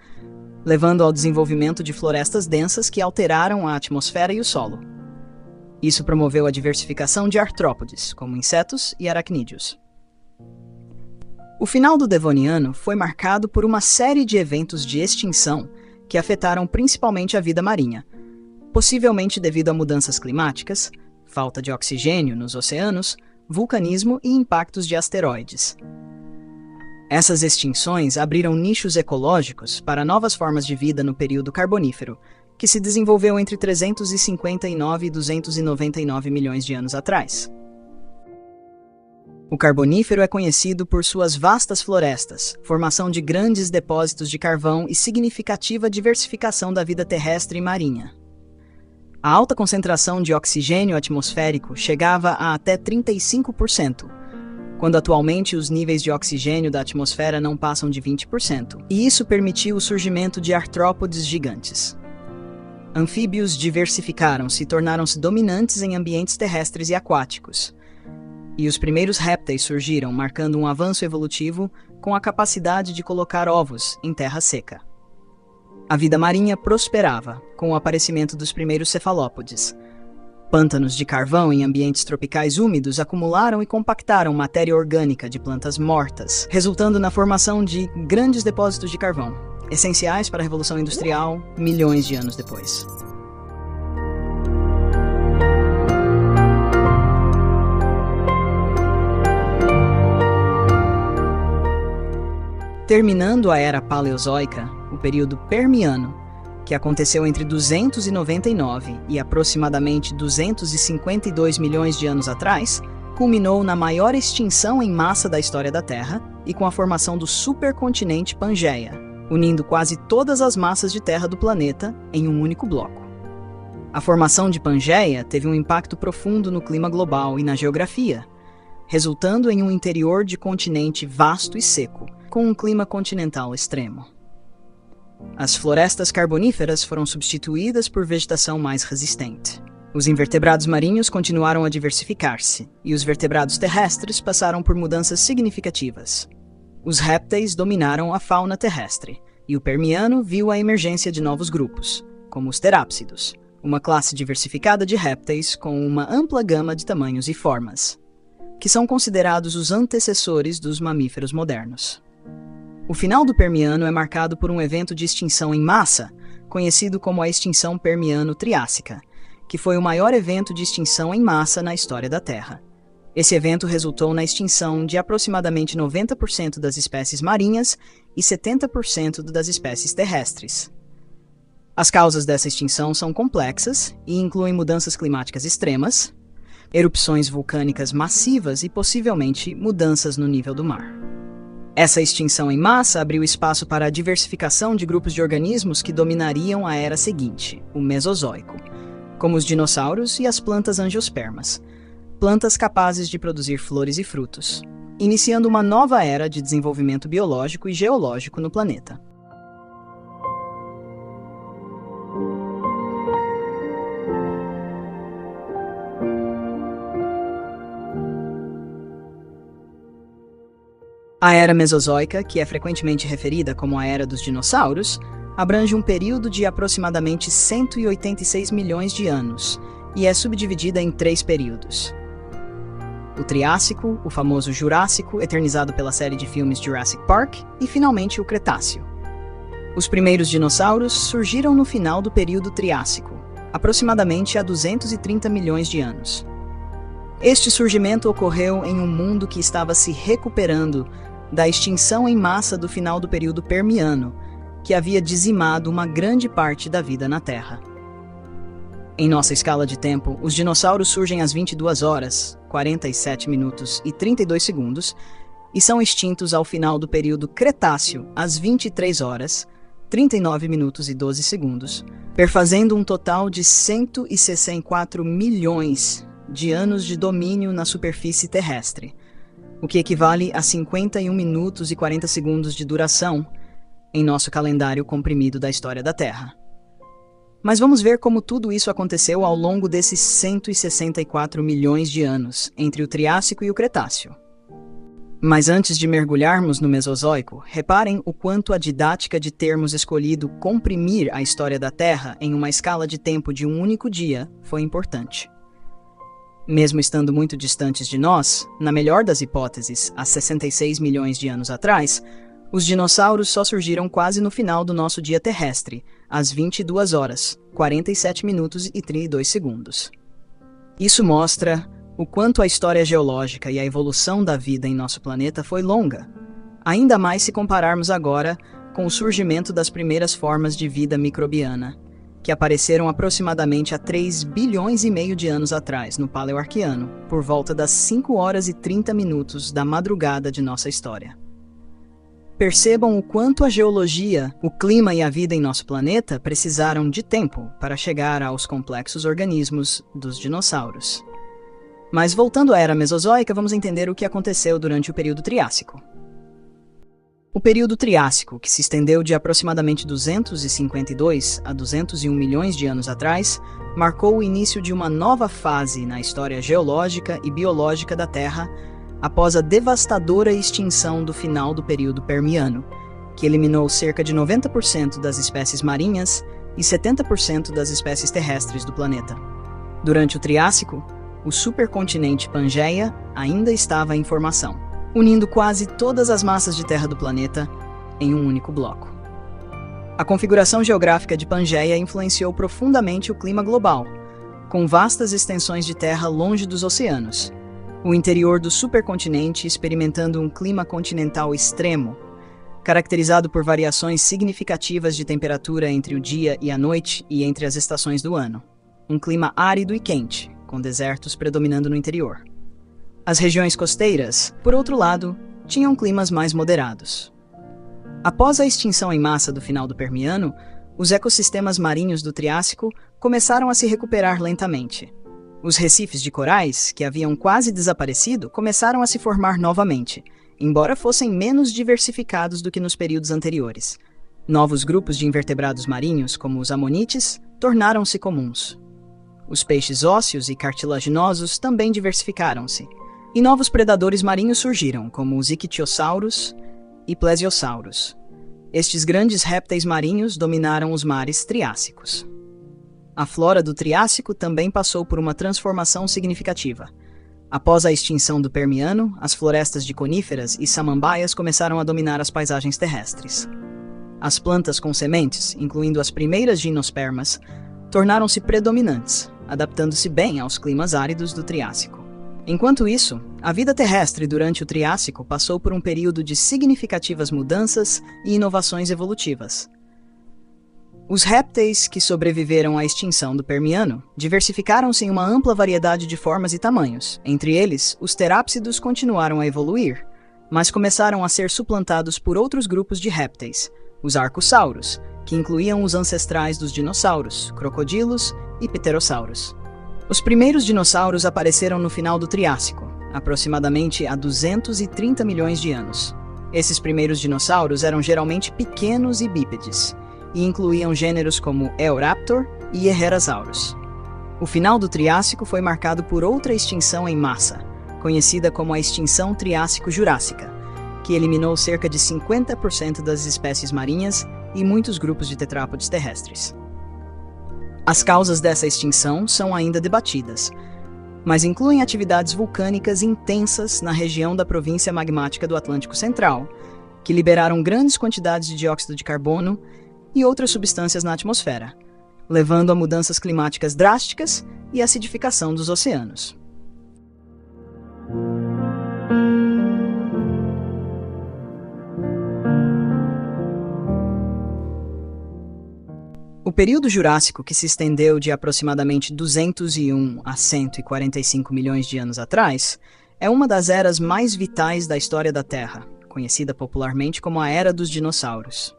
levando ao desenvolvimento de florestas densas que alteraram a atmosfera e o solo. Isso promoveu a diversificação de artrópodes, como insetos e aracnídeos. O final do Devoniano foi marcado por uma série de eventos de extinção que afetaram principalmente a vida marinha, possivelmente devido a mudanças climáticas, falta de oxigênio nos oceanos, vulcanismo e impactos de asteroides. Essas extinções abriram nichos ecológicos para novas formas de vida no período Carbonífero, que se desenvolveu entre 359 e 299 milhões de anos atrás. O Carbonífero é conhecido por suas vastas florestas, formação de grandes depósitos de carvão e significativa diversificação da vida terrestre e marinha. A alta concentração de oxigênio atmosférico chegava a até 35%, quando atualmente os níveis de oxigênio da atmosfera não passam de 20%, e isso permitiu o surgimento de artrópodes gigantes. Anfíbios diversificaram-se e tornaram-se dominantes em ambientes terrestres e aquáticos. E os primeiros répteis surgiram, marcando um avanço evolutivo com a capacidade de colocar ovos em terra seca. A vida marinha prosperava, com o aparecimento dos primeiros cefalópodes. Pântanos de carvão em ambientes tropicais úmidos acumularam e compactaram matéria orgânica de plantas mortas, resultando na formação de grandes depósitos de carvão, essenciais para a Revolução Industrial milhões de anos depois. Terminando a Era Paleozoica, o período Permiano, que aconteceu entre 299 e aproximadamente 252 milhões de anos atrás, culminou na maior extinção em massa da história da Terra e com a formação do supercontinente Pangeia, unindo quase todas as massas de terra do planeta em um único bloco. A formação de Pangeia teve um impacto profundo no clima global e na geografia, resultando em um interior de continente vasto e seco, com um clima continental extremo. As florestas carboníferas foram substituídas por vegetação mais resistente. Os invertebrados marinhos continuaram a diversificar-se, e os vertebrados terrestres passaram por mudanças significativas. Os répteis dominaram a fauna terrestre, e o Permiano viu a emergência de novos grupos, como os terápsidos, uma classe diversificada de répteis com uma ampla gama de tamanhos e formas, que são considerados os antecessores dos mamíferos modernos. O final do Permiano é marcado por um evento de extinção em massa, conhecido como a extinção Permiano-Triássica, que foi o maior evento de extinção em massa na história da Terra. Esse evento resultou na extinção de aproximadamente 90% das espécies marinhas e 70% das espécies terrestres. As causas dessa extinção são complexas e incluem mudanças climáticas extremas, erupções vulcânicas massivas e possivelmente mudanças no nível do mar. Essa extinção em massa abriu espaço para a diversificação de grupos de organismos que dominariam a era seguinte, o Mesozoico, como os dinossauros e as plantas angiospermas, plantas capazes de produzir flores e frutos, iniciando uma nova era de desenvolvimento biológico e geológico no planeta. A Era Mesozoica, que é frequentemente referida como a Era dos Dinossauros, abrange um período de aproximadamente 186 milhões de anos e é subdividida em 3 períodos. O Triássico, o famoso Jurássico, eternizado pela série de filmes Jurassic Park, e finalmente o Cretáceo. Os primeiros dinossauros surgiram no final do período Triássico, aproximadamente há 230 milhões de anos. Este surgimento ocorreu em um mundo que estava se recuperando da extinção em massa do final do período Permiano, que havia dizimado uma grande parte da vida na Terra. Em nossa escala de tempo, os dinossauros surgem às 22 horas, 47 minutos e 32 segundos e são extintos ao final do período Cretáceo às 23 horas, 39 minutos e 12 segundos, perfazendo um total de 164 milhões de anos de domínio na superfície terrestre, o que equivale a 51 minutos e 40 segundos de duração em nosso calendário comprimido da história da Terra. Mas vamos ver como tudo isso aconteceu ao longo desses 164 milhões de anos, entre o Triássico e o Cretáceo. Mas antes de mergulharmos no Mesozoico, reparem o quanto a didática de termos escolhido comprimir a história da Terra em uma escala de tempo de um único dia foi importante. Mesmo estando muito distantes de nós, na melhor das hipóteses, há 66 milhões de anos atrás, os dinossauros só surgiram quase no final do nosso dia terrestre, às 22 horas, 47 minutos e 32 segundos. Isso mostra o quanto a história geológica e a evolução da vida em nosso planeta foi longa, ainda mais se compararmos agora com o surgimento das primeiras formas de vida microbiana, que apareceram aproximadamente há 3 bilhões e meio de anos atrás, no Paleoarqueano, por volta das 5 horas e 30 minutos da madrugada de nossa história. Percebam o quanto a geologia, o clima e a vida em nosso planeta precisaram de tempo para chegar aos complexos organismos dos dinossauros. Mas voltando à Era Mesozoica, vamos entender o que aconteceu durante o período Triássico. O período Triássico, que se estendeu de aproximadamente 252 a 201 milhões de anos atrás, marcou o início de uma nova fase na história geológica e biológica da Terra após a devastadora extinção do final do período Permiano, que eliminou cerca de 90% das espécies marinhas e 70% das espécies terrestres do planeta. Durante o Triássico, o supercontinente Pangeia ainda estava em formação, unindo quase todas as massas de terra do planeta em um único bloco. A configuração geográfica de Pangeia influenciou profundamente o clima global, com vastas extensões de terra longe dos oceanos, o interior do supercontinente experimentando um clima continental extremo, caracterizado por variações significativas de temperatura entre o dia e a noite e entre as estações do ano. Um clima árido e quente, com desertos predominando no interior. As regiões costeiras, por outro lado, tinham climas mais moderados. Após a extinção em massa do final do Permiano, os ecossistemas marinhos do Triássico começaram a se recuperar lentamente. Os recifes de corais, que haviam quase desaparecido, começaram a se formar novamente, embora fossem menos diversificados do que nos períodos anteriores. Novos grupos de invertebrados marinhos, como os amonites, tornaram-se comuns. Os peixes ósseos e cartilaginosos também diversificaram-se, e novos predadores marinhos surgiram, como os ictiossauros e plesiosauros. Estes grandes répteis marinhos dominaram os mares triássicos. A flora do Triássico também passou por uma transformação significativa. Após a extinção do Permiano, as florestas de coníferas e samambaias começaram a dominar as paisagens terrestres. As plantas com sementes, incluindo as primeiras gimnospermas, tornaram-se predominantes, adaptando-se bem aos climas áridos do Triássico. Enquanto isso, a vida terrestre durante o Triássico passou por um período de significativas mudanças e inovações evolutivas. Os répteis que sobreviveram à extinção do Permiano diversificaram-se em uma ampla variedade de formas e tamanhos. Entre eles, os terápsidos continuaram a evoluir, mas começaram a ser suplantados por outros grupos de répteis, os arcossauros, que incluíam os ancestrais dos dinossauros, crocodilos e pterossauros. Os primeiros dinossauros apareceram no final do Triássico, aproximadamente há 230 milhões de anos. Esses primeiros dinossauros eram geralmente pequenos e bípedes, e incluíam gêneros como Eoraptor e Herrerasaurus. O final do Triássico foi marcado por outra extinção em massa, conhecida como a extinção Triássico-Jurássica, que eliminou cerca de 50% das espécies marinhas e muitos grupos de tetrápodes terrestres. As causas dessa extinção são ainda debatidas, mas incluem atividades vulcânicas intensas na região da província magmática do Atlântico Central, que liberaram grandes quantidades de dióxido de carbono e outras substâncias na atmosfera, levando a mudanças climáticas drásticas e acidificação dos oceanos. O período Jurássico, que se estendeu de aproximadamente 201 a 145 milhões de anos atrás, é uma das eras mais vitais da história da Terra, conhecida popularmente como a Era dos Dinossauros.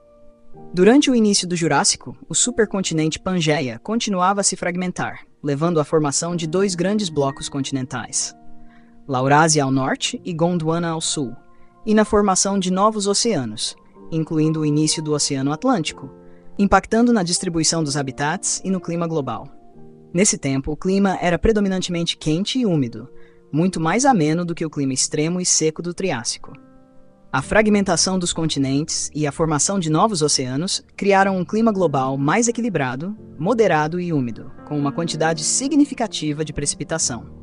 Durante o início do Jurássico, o supercontinente Pangeia continuava a se fragmentar, levando à formação de dois grandes blocos continentais, Laurásia ao norte e Gondwana ao sul, e na formação de novos oceanos, incluindo o início do Oceano Atlântico, impactando na distribuição dos habitats e no clima global. Nesse tempo, o clima era predominantemente quente e úmido, muito mais ameno do que o clima extremo e seco do Triássico. A fragmentação dos continentes e a formação de novos oceanos criaram um clima global mais equilibrado, moderado e úmido, com uma quantidade significativa de precipitação.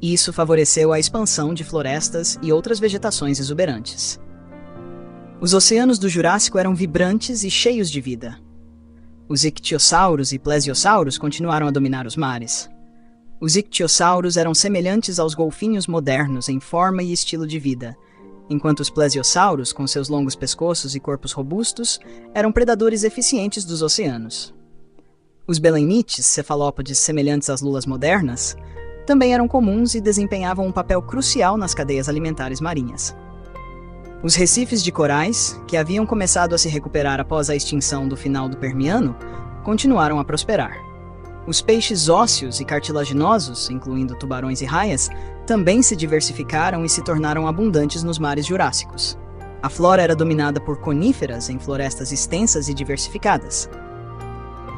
Isso favoreceu a expansão de florestas e outras vegetações exuberantes. Os oceanos do Jurássico eram vibrantes e cheios de vida. Os ictiossauros e plesiosauros continuaram a dominar os mares. Os ictiossauros eram semelhantes aos golfinhos modernos em forma e estilo de vida, enquanto os plesiosauros, com seus longos pescoços e corpos robustos, eram predadores eficientes dos oceanos. Os belemnites, cefalópodes semelhantes às lulas modernas, também eram comuns e desempenhavam um papel crucial nas cadeias alimentares marinhas. Os recifes de corais, que haviam começado a se recuperar após a extinção do final do Permiano, continuaram a prosperar. Os peixes ósseos e cartilaginosos, incluindo tubarões e raias, também se diversificaram e se tornaram abundantes nos mares jurássicos. A flora era dominada por coníferas em florestas extensas e diversificadas.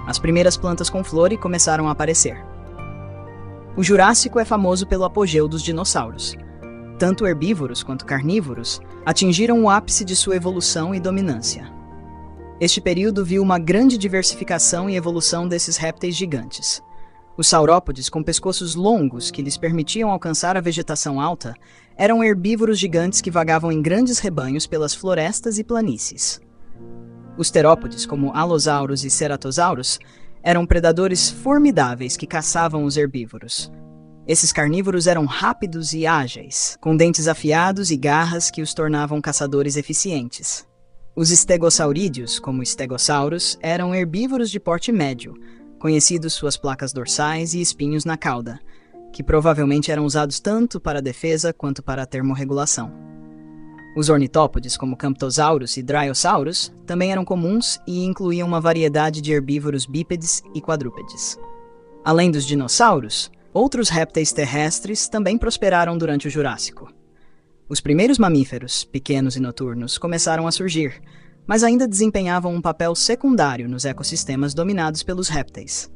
As primeiras plantas com flor começaram a aparecer. O Jurássico é famoso pelo apogeu dos dinossauros. Tanto herbívoros quanto carnívoros atingiram o ápice de sua evolução e dominância. Este período viu uma grande diversificação e evolução desses répteis gigantes. Os saurópodes, com pescoços longos que lhes permitiam alcançar a vegetação alta, eram herbívoros gigantes que vagavam em grandes rebanhos pelas florestas e planícies. Os terópodes, como alosauros e ceratosauros, eram predadores formidáveis que caçavam os herbívoros. Esses carnívoros eram rápidos e ágeis, com dentes afiados e garras que os tornavam caçadores eficientes. Os estegosaurídeos, como estegossauros, eram herbívoros de porte médio, conhecidos suas placas dorsais e espinhos na cauda, que provavelmente eram usados tanto para a defesa quanto para a termorregulação. Os ornitópodes, como camptosaurus e dryosaurus, também eram comuns e incluíam uma variedade de herbívoros bípedes e quadrúpedes. Além dos dinossauros, outros répteis terrestres também prosperaram durante o Jurássico. Os primeiros mamíferos, pequenos e noturnos, começaram a surgir, mas ainda desempenhavam um papel secundário nos ecossistemas dominados pelos répteis.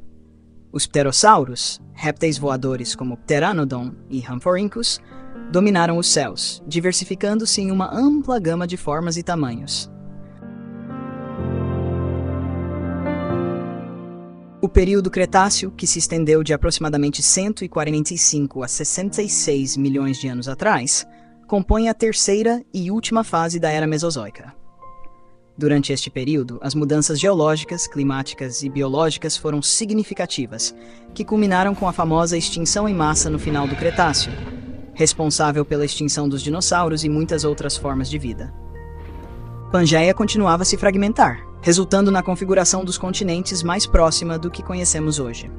Os pterossauros, répteis voadores como Pteranodon e Rhamphorhynchus, dominaram os céus, diversificando-se em uma ampla gama de formas e tamanhos. O período Cretáceo, que se estendeu de aproximadamente 145 a 66 milhões de anos atrás, compõe a terceira e última fase da Era Mesozoica. Durante este período, as mudanças geológicas, climáticas e biológicas foram significativas, que culminaram com a famosa extinção em massa no final do Cretáceo, responsável pela extinção dos dinossauros e muitas outras formas de vida. Pangeia continuava a se fragmentar, resultando na configuração dos continentes mais próxima do que conhecemos hoje.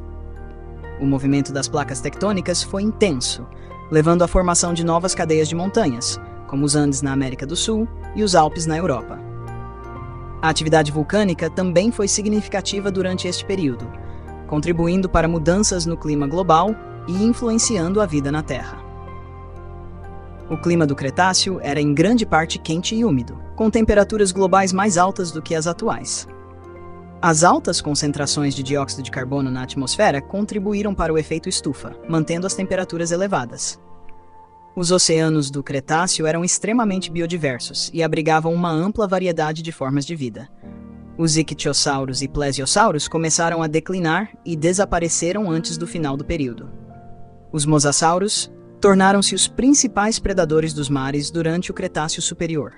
O movimento das placas tectônicas foi intenso, levando à formação de novas cadeias de montanhas, como os Andes na América do Sul e os Alpes na Europa. A atividade vulcânica também foi significativa durante este período, contribuindo para mudanças no clima global e influenciando a vida na Terra. O clima do Cretáceo era em grande parte quente e úmido, com temperaturas globais mais altas do que as atuais. As altas concentrações de dióxido de carbono na atmosfera contribuíram para o efeito estufa, mantendo as temperaturas elevadas. Os oceanos do Cretáceo eram extremamente biodiversos e abrigavam uma ampla variedade de formas de vida. Os ictiossauros e plesiosauros começaram a declinar e desapareceram antes do final do período. Os mosassauros tornaram-se os principais predadores dos mares durante o Cretáceo Superior.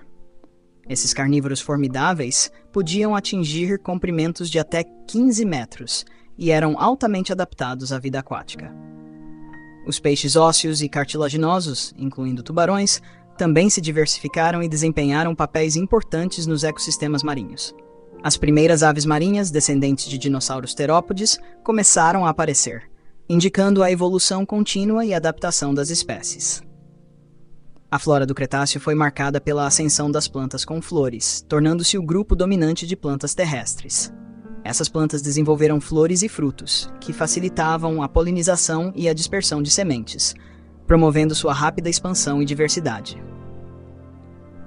Esses carnívoros formidáveis podiam atingir comprimentos de até 15 metros e eram altamente adaptados à vida aquática. Os peixes ósseos e cartilaginosos, incluindo tubarões, também se diversificaram e desempenharam papéis importantes nos ecossistemas marinhos. As primeiras aves marinhas, descendentes de dinossauros terópodes, começaram a aparecer, indicando a evolução contínua e adaptação das espécies. A flora do Cretáceo foi marcada pela ascensão das plantas com flores, tornando-se o grupo dominante de plantas terrestres. Essas plantas desenvolveram flores e frutos, que facilitavam a polinização e a dispersão de sementes, promovendo sua rápida expansão e diversidade.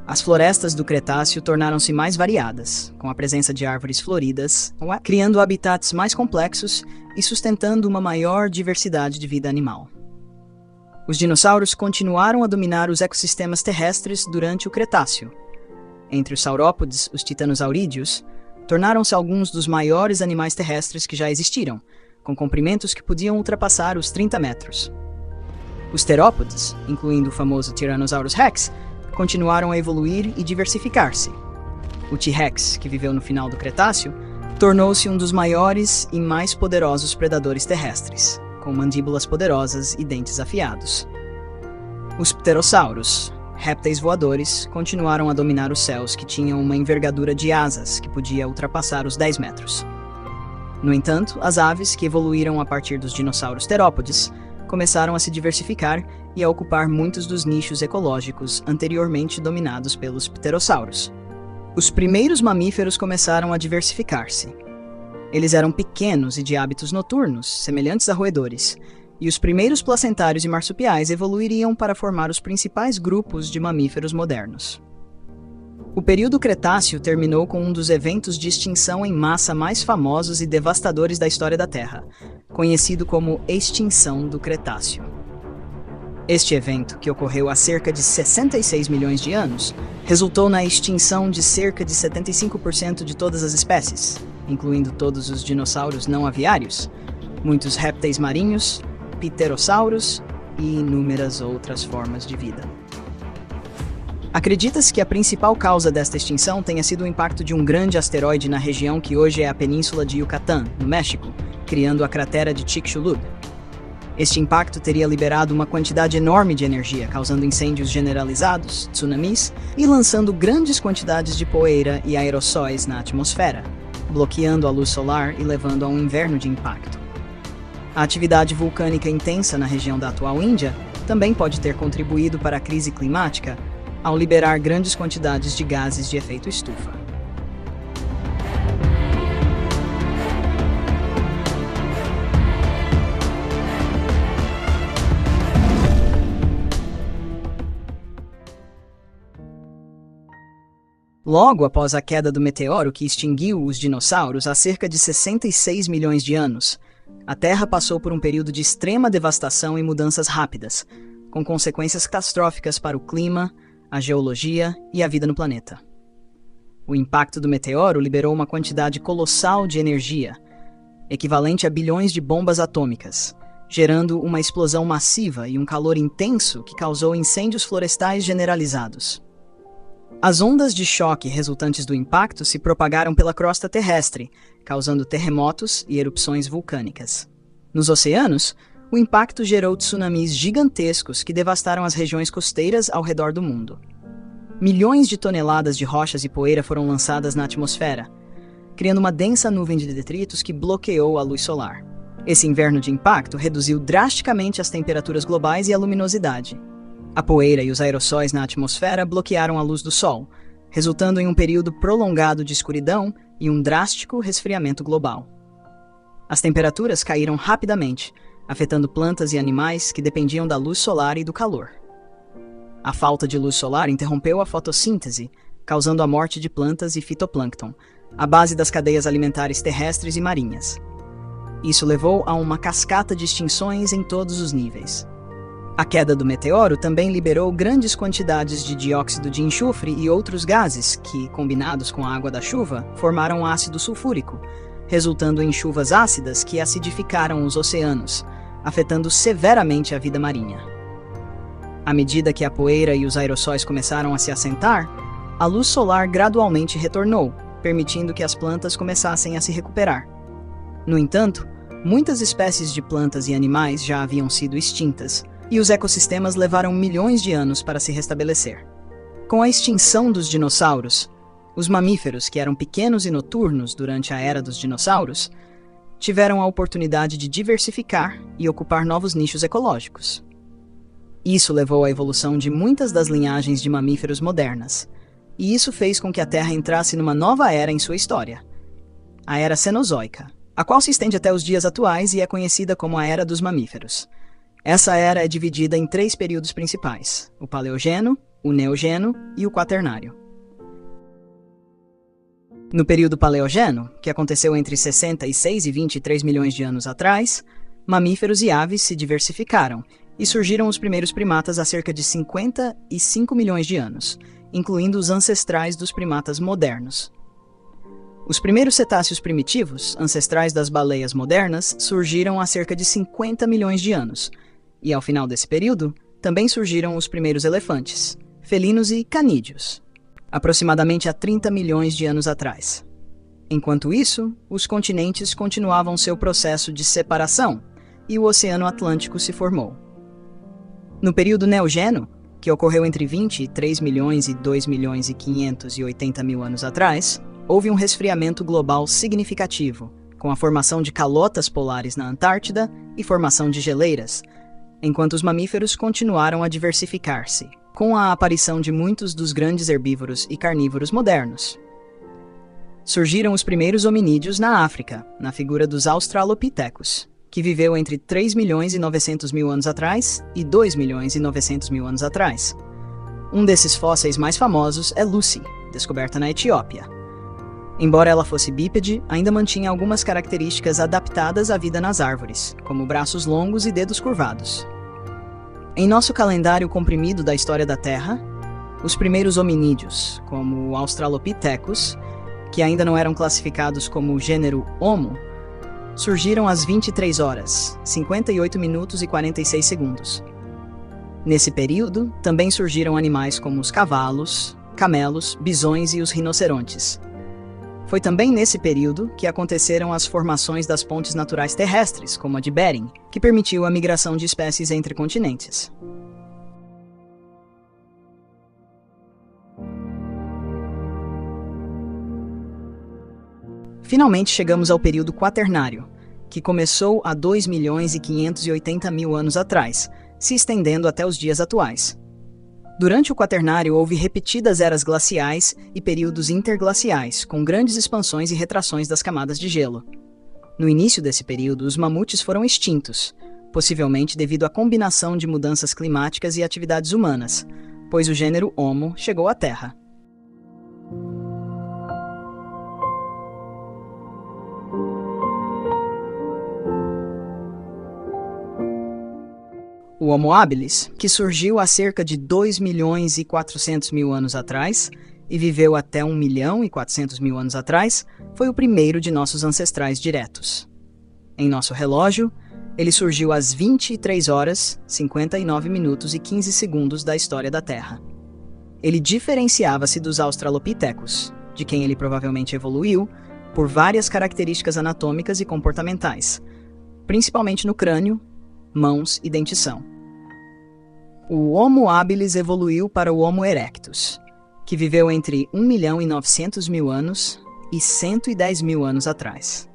As florestas do Cretáceo tornaram-se mais variadas, com a presença de árvores floridas, criando habitats mais complexos e sustentando uma maior diversidade de vida animal. Os dinossauros continuaram a dominar os ecossistemas terrestres durante o Cretáceo. Entre os saurópodes, os titanosaurídeos, tornaram-se alguns dos maiores animais terrestres que já existiram, com comprimentos que podiam ultrapassar os 30 metros. Os terópodes, incluindo o famoso Tyrannosaurus rex, continuaram a evoluir e diversificar-se. O T-Rex, que viveu no final do Cretáceo, tornou-se um dos maiores e mais poderosos predadores terrestres, com mandíbulas poderosas e dentes afiados. Os pterossauros, répteis voadores, continuaram a dominar os céus, que tinham uma envergadura de asas que podia ultrapassar os 10 metros. No entanto, as aves, que evoluíram a partir dos dinossauros terópodes, começaram a se diversificar e a ocupar muitos dos nichos ecológicos anteriormente dominados pelos pterossauros. Os primeiros mamíferos começaram a diversificar-se. Eles eram pequenos e de hábitos noturnos, semelhantes a roedores, e os primeiros placentários e marsupiais evoluiriam para formar os principais grupos de mamíferos modernos. O período Cretáceo terminou com um dos eventos de extinção em massa mais famosos e devastadores da história da Terra, conhecido como Extinção do Cretáceo. Este evento, que ocorreu há cerca de 66 milhões de anos, resultou na extinção de cerca de 75% de todas as espécies, incluindo todos os dinossauros não aviários, muitos répteis marinhos, pterossauros e inúmeras outras formas de vida. Acredita-se que a principal causa desta extinção tenha sido o impacto de um grande asteroide na região que hoje é a península de Yucatán, no México, criando a cratera de Chicxulub. Este impacto teria liberado uma quantidade enorme de energia, causando incêndios generalizados, tsunamis e lançando grandes quantidades de poeira e aerossóis na atmosfera, bloqueando a luz solar e levando a um inverno de impacto. A atividade vulcânica intensa na região da atual Índia também pode ter contribuído para a crise climática ao liberar grandes quantidades de gases de efeito estufa. Logo após a queda do meteoro que extinguiu os dinossauros há cerca de 66 milhões de anos, a Terra passou por um período de extrema devastação e mudanças rápidas, com consequências catastróficas para o clima, a geologia e a vida no planeta. O impacto do meteoro liberou uma quantidade colossal de energia, equivalente a bilhões de bombas atômicas, gerando uma explosão massiva e um calor intenso que causou incêndios florestais generalizados. As ondas de choque resultantes do impacto se propagaram pela crosta terrestre, causando terremotos e erupções vulcânicas. Nos oceanos, o impacto gerou tsunamis gigantescos que devastaram as regiões costeiras ao redor do mundo. Milhões de toneladas de rochas e poeira foram lançadas na atmosfera, criando uma densa nuvem de detritos que bloqueou a luz solar. Esse inverno de impacto reduziu drasticamente as temperaturas globais e a luminosidade. A poeira e os aerossóis na atmosfera bloquearam a luz do Sol, resultando em um período prolongado de escuridão e um drástico resfriamento global. As temperaturas caíram rapidamente, afetando plantas e animais que dependiam da luz solar e do calor. A falta de luz solar interrompeu a fotossíntese, causando a morte de plantas e fitoplâncton, a base das cadeias alimentares terrestres e marinhas. Isso levou a uma cascata de extinções em todos os níveis. A queda do meteoro também liberou grandes quantidades de dióxido de enxofre e outros gases que, combinados com a água da chuva, formaram ácido sulfúrico, resultando em chuvas ácidas que acidificaram os oceanos, afetando severamente a vida marinha. À medida que a poeira e os aerossóis começaram a se assentar, a luz solar gradualmente retornou, permitindo que as plantas começassem a se recuperar. No entanto, muitas espécies de plantas e animais já haviam sido extintas, e os ecossistemas levaram milhões de anos para se restabelecer. Com a extinção dos dinossauros, os mamíferos, que eram pequenos e noturnos durante a era dos dinossauros, tiveram a oportunidade de diversificar e ocupar novos nichos ecológicos. Isso levou à evolução de muitas das linhagens de mamíferos modernas, e isso fez com que a Terra entrasse numa nova era em sua história, a Era Cenozoica, a qual se estende até os dias atuais e é conhecida como a Era dos Mamíferos. Essa era é dividida em 3 períodos principais: o Paleogeno, o Neogeno e o Quaternário. No período Paleogeno, que aconteceu entre 66 e 23 milhões de anos atrás, mamíferos e aves se diversificaram e surgiram os primeiros primatas há cerca de 55 milhões de anos, incluindo os ancestrais dos primatas modernos. Os primeiros cetáceos primitivos, ancestrais das baleias modernas, surgiram há cerca de 50 milhões de anos, e ao final desse período, também surgiram os primeiros elefantes, felinos e canídeos, aproximadamente há 30 milhões de anos atrás. Enquanto isso, os continentes continuavam seu processo de separação, e o Oceano Atlântico se formou. No período Neogeno, que ocorreu entre 23 milhões e 2 milhões e 580 mil anos atrás, houve um resfriamento global significativo, com a formação de calotas polares na Antártida e formação de geleiras, enquanto os mamíferos continuaram a diversificar-se, com a aparição de muitos dos grandes herbívoros e carnívoros modernos. Surgiram os primeiros hominídeos na África, na figura dos Australopithecus, que viveu entre 3 milhões e 900 mil anos atrás e 2 milhões e 900 mil anos atrás. Um desses fósseis mais famosos é Lucy, descoberta na Etiópia. Embora ela fosse bípede, ainda mantinha algumas características adaptadas à vida nas árvores, como braços longos e dedos curvados. Em nosso calendário comprimido da história da Terra, os primeiros hominídeos, como o Australopithecus, que ainda não eram classificados como gênero Homo, surgiram às 23 horas, 58 minutos e 46 segundos. Nesse período, também surgiram animais como os cavalos, camelos, bisões e os rinocerontes. Foi também nesse período que aconteceram as formações das pontes naturais terrestres, como a de Bering, que permitiu a migração de espécies entre continentes. Finalmente chegamos ao período Quaternário, que começou há 2 milhões e 580 mil anos atrás, se estendendo até os dias atuais. Durante o Quaternário houve repetidas eras glaciais e períodos interglaciais, com grandes expansões e retrações das camadas de gelo. No início desse período, os mamutes foram extintos, possivelmente devido à combinação de mudanças climáticas e atividades humanas, pois o gênero Homo chegou à Terra. O Homo habilis, que surgiu há cerca de 2 milhões e 400 mil anos atrás e viveu até 1 milhão e 400 mil anos atrás, foi o primeiro de nossos ancestrais diretos. Em nosso relógio, ele surgiu às 23 horas, 59 minutos e 15 segundos da história da Terra. Ele diferenciava-se dos Australopithecus, de quem ele provavelmente evoluiu, por várias características anatômicas e comportamentais, principalmente no crânio, mãos e dentição. O Homo habilis evoluiu para o Homo erectus, que viveu entre 1 milhão e 900 mil anos e 110 mil anos atrás.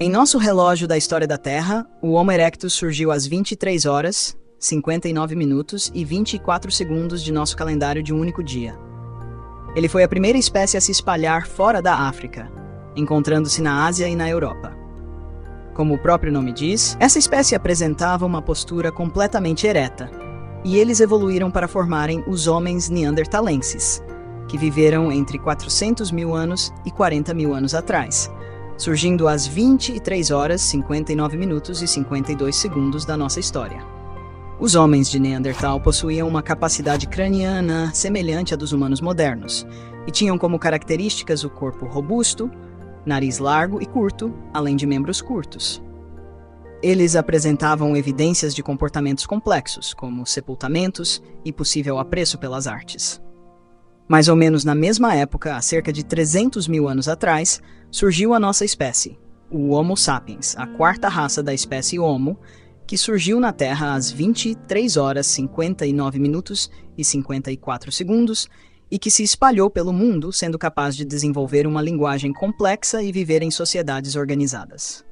Em nosso relógio da história da Terra, o Homo erectus surgiu às 23 horas, 59 minutos e 24 segundos de nosso calendário de um único dia. Ele foi a primeira espécie a se espalhar fora da África, encontrando-se na Ásia e na Europa. Como o próprio nome diz, essa espécie apresentava uma postura completamente ereta, e eles evoluíram para formarem os homens neandertalenses, que viveram entre 400 mil anos e 40 mil anos atrás, surgindo às 23 horas, 59 minutos e 52 segundos da nossa história. Os homens de Neandertal possuíam uma capacidade craniana semelhante à dos humanos modernos e tinham como características o corpo robusto, nariz largo e curto, além de membros curtos. Eles apresentavam evidências de comportamentos complexos, como sepultamentos e possível apreço pelas artes. Mais ou menos na mesma época, há cerca de 300 mil anos atrás, surgiu a nossa espécie, o Homo sapiens, a quarta raça da espécie Homo, que surgiu na Terra às 23 horas 59 minutos e 54 segundos e que se espalhou pelo mundo, sendo capaz de desenvolver uma linguagem complexa e viver em sociedades organizadas.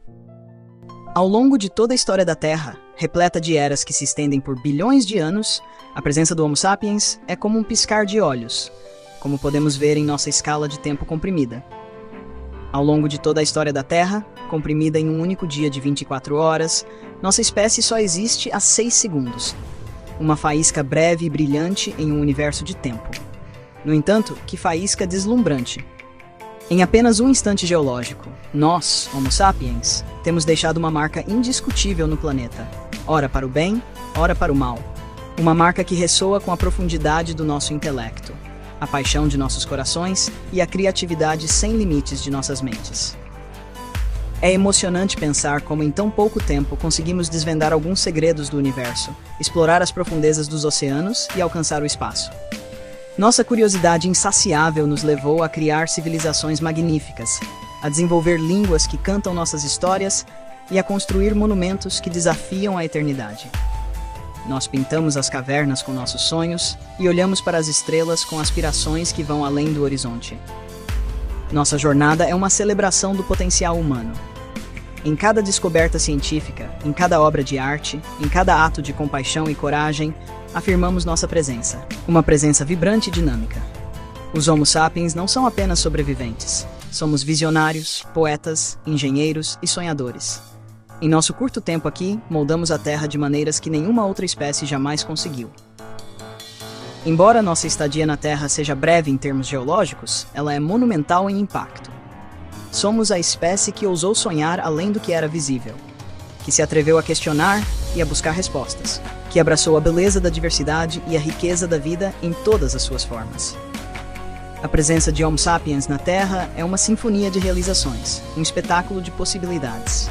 Ao longo de toda a história da Terra, repleta de eras que se estendem por bilhões de anos, a presença do Homo sapiens é como um piscar de olhos, como podemos ver em nossa escala de tempo comprimida. Ao longo de toda a história da Terra, comprimida em um único dia de 24 horas, nossa espécie só existe há 6 segundos. Uma faísca breve e brilhante em um universo de tempo. No entanto, que faísca deslumbrante. Em apenas um instante geológico, nós, Homo sapiens, temos deixado uma marca indiscutível no planeta, ora para o bem, ora para o mal. Uma marca que ressoa com a profundidade do nosso intelecto, a paixão de nossos corações e a criatividade sem limites de nossas mentes. É emocionante pensar como em tão pouco tempo conseguimos desvendar alguns segredos do universo, explorar as profundezas dos oceanos e alcançar o espaço. Nossa curiosidade insaciável nos levou a criar civilizações magníficas, a desenvolver línguas que cantam nossas histórias e a construir monumentos que desafiam a eternidade. Nós pintamos as cavernas com nossos sonhos e olhamos para as estrelas com aspirações que vão além do horizonte. Nossa jornada é uma celebração do potencial humano. Em cada descoberta científica, em cada obra de arte, em cada ato de compaixão e coragem, afirmamos nossa presença, uma presença vibrante e dinâmica. Os Homo sapiens não são apenas sobreviventes. Somos visionários, poetas, engenheiros e sonhadores. Em nosso curto tempo aqui, moldamos a Terra de maneiras que nenhuma outra espécie jamais conseguiu. Embora nossa estadia na Terra seja breve em termos geológicos, ela é monumental em impacto. Somos a espécie que ousou sonhar além do que era visível, que se atreveu a questionar e a buscar respostas, que abraçou a beleza da diversidade e a riqueza da vida em todas as suas formas. A presença de Homo sapiens na Terra é uma sinfonia de realizações, um espetáculo de possibilidades.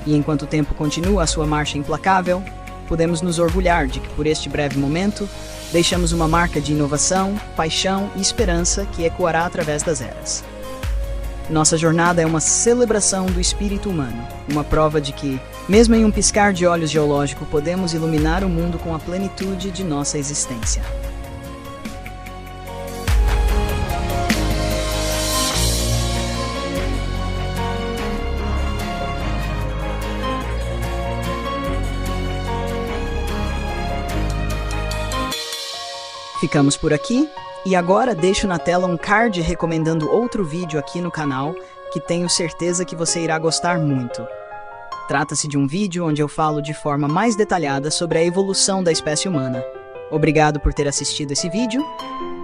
E enquanto o tempo continua a sua marcha implacável, podemos nos orgulhar de que por este breve momento, deixamos uma marca de inovação, paixão e esperança que ecoará através das eras. Nossa jornada é uma celebração do espírito humano, uma prova de que, mesmo em um piscar de olhos geológico, podemos iluminar o mundo com a plenitude de nossa existência. Ficamos por aqui, e agora deixo na tela um card recomendando outro vídeo aqui no canal, que tenho certeza que você irá gostar muito. Trata-se de um vídeo onde eu falo de forma mais detalhada sobre a evolução da espécie humana. Obrigado por ter assistido esse vídeo,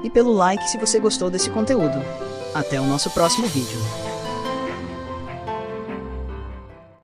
e pelo like se você gostou desse conteúdo. Até o nosso próximo vídeo.